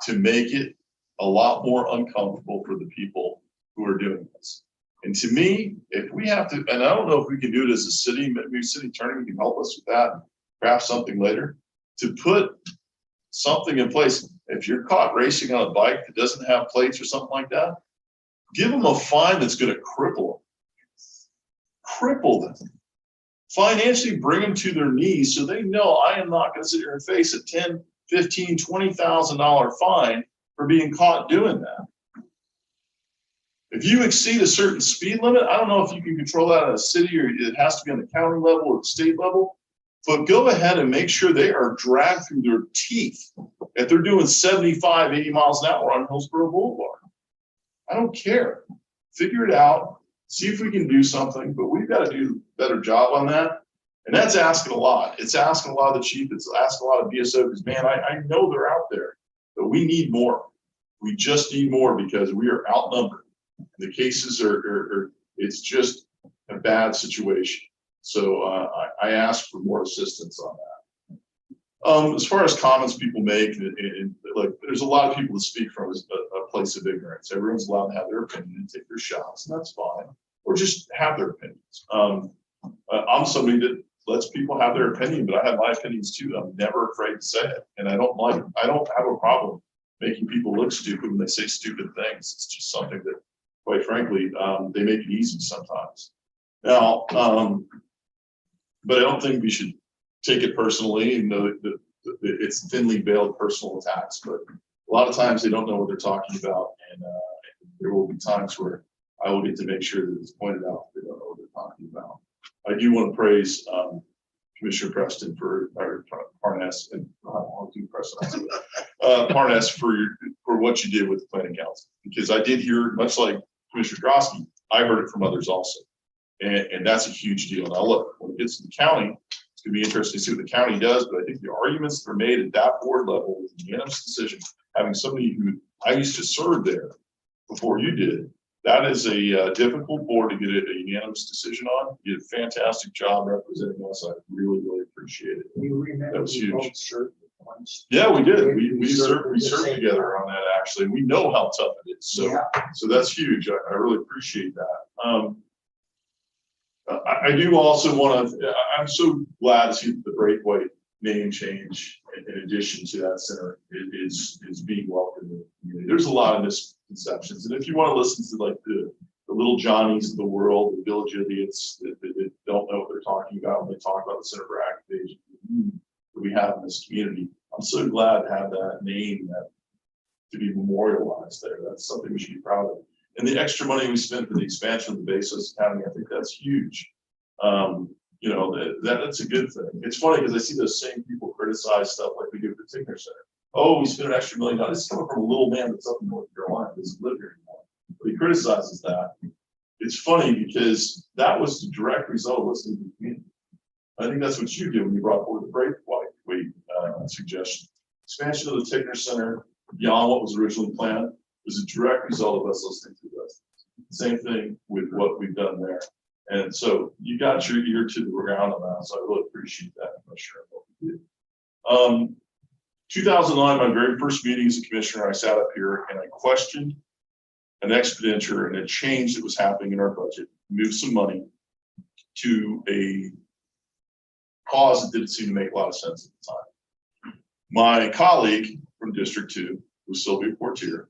C: to make it a lot more uncomfortable for the people who are doing this. And to me, if we have to, and I don't know if we can do it as a city, maybe city attorney can help us with that, perhaps something later, to put something in place. If you're caught racing on a bike that doesn't have plates or something like that, give them a fine that's going to cripple them. Financially bring them to their knees so they know I am not going to sit here and face a $10,000, $15,000, $20,000 fine for being caught doing that. If you exceed a certain speed limit, I don't know if you can control that in a city or it has to be on the county level or the state level, but go ahead and make sure they are dragged through their teeth if they're doing 75, 80 miles an hour on Hillsborough Boulevard. I don't care. Figure it out. See if we can do something, but we've got to do a better job on that. And that's asking a lot. It's asking a lot of the chief. It's asking a lot of BSO because, man, I know they're out there, but we need more. We just need more because we are outnumbered. The cases are it's just a bad situation. So I ask for more assistance on that. As far as comments people make, and like there's a lot of people that speak from a place of ignorance. Everyone's allowed to have their opinion and take their shots, and that's fine. Or just have their opinions. I'm somebody that lets people have their opinion, but I have my opinions too. I'm never afraid to say it, and I don't have a problem making people look stupid when they say stupid things. It's just something that, quite frankly, they make it easy sometimes. Now, but I don't think we should take it personally and know that it's thinly veiled personal attacks, but a lot of times they don't know what they're talking about, and there will be times where I will get to make sure that it's pointed out that they don't know what they're talking about. I do want to praise Commissioner Preston for Parnas and Parnas for what you did with the planning council, because I did hear, much like Commissioner Drosky, I heard it from others also, and that's a huge deal. Now look, when it gets to the county, it's going to be interesting to see what the county does, but I think the arguments that are made at that board level with the unanimous decision, having somebody who I used to serve there before you did, that is a difficult board to get a unanimous decision on. You did a fantastic job representing us. I really, really appreciate it. That was huge. Yeah, we did. We served together on that actually. We know how tough it is. So, so that's huge. I really appreciate that. I do also want to. I'm so glad to see the Braithwaite name change. In addition to that center, is being welcomed in the community. There's a lot of misconceptions, and if you want to listen to like the little Johnnies of the world, the village idiots that don't know what they're talking about when they talk about the Center for Activation that we have in this community, I'm so glad to have that name to be memorialized there. That's something we should be proud of. And the extra money we spent for the expansion of the Basis Academy, I think that's huge. You know, that's a good thing. It's funny because I see those same people criticize stuff like we do at the Tigner Center. Oh, we spent an extra $1 million. This is coming from a little man that's up in North Carolina, doesn't live here anymore. But he criticizes that. It's funny because that was the direct result of listening to the community. I think that's what you did when you brought forward the Braithwaite suggestion. Expansion of the Tigner Center beyond what was originally planned was a direct result of us listening to this. Same thing with what we've done there. And so you got your ear to the ground on that. So I really appreciate that. I'm not sure what we did. 2009, my very first meeting as a commissioner, I sat up here and I questioned an expenditure and a change that was happening in our budget, moved some money to a cause that didn't seem to make a lot of sense at the time. My colleague from District 2 was Sylvia Portier,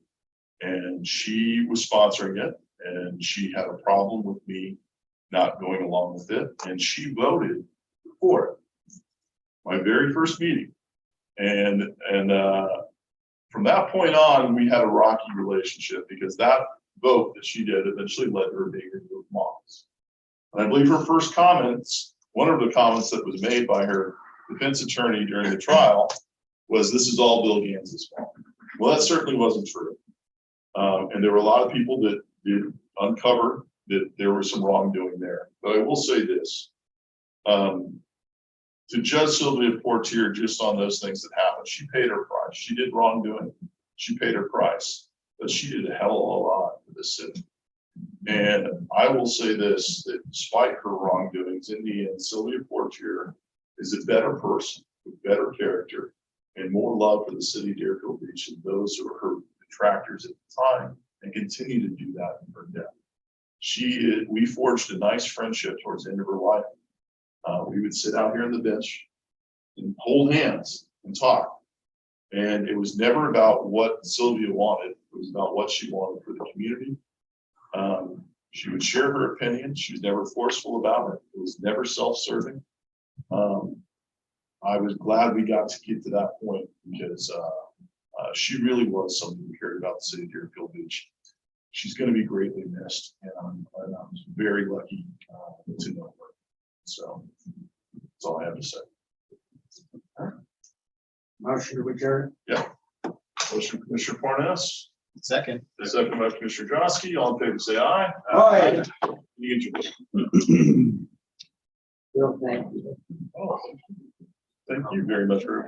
C: and she was sponsoring it. And she had a problem with me not going along with it, and she voted for it. My very first meeting. And from that point on, we had a rocky relationship because that vote that she did eventually led to her being removed from office. And I believe her first comments, one of the comments that was made by her defense attorney during the trial was, "This is all Bill Gans's fault." Well, that certainly wasn't true. And there were a lot of people that did uncover that there was some wrongdoing there. But I will say this, to judge Sylvia Portier just on those things that happened, she paid her price. She did wrongdoing. She paid her price, but she did a hell of a lot for the city. And I will say this, that despite her wrongdoings, in the end, Sylvia Portier is a better person with better character and more love for the city of Deerfield Beach than those who were her detractors at the time and continue to do that in her death. We forged a nice friendship towards the end of her life. We would sit out here on the bench and hold hands and talk. And it was never about what Sylvia wanted. It was about what she wanted for the community. She would share her opinion. She was never forceful about it. It was never self-serving. I was glad we got to get to that point because she really was somebody who cared about the city of Deerfield Beach. She's going to be greatly missed, and I'm very lucky to know her. So that's all I have to say.
H: Motion to adjourn.
C: Yeah. Motion, Commissioner Parnas.
K: Second.
C: Second by Commissioner Drosky. All in favor, say aye.
H: Aye.
C: You get your-
H: Bill, thank you.
C: Oh, thank you very much for.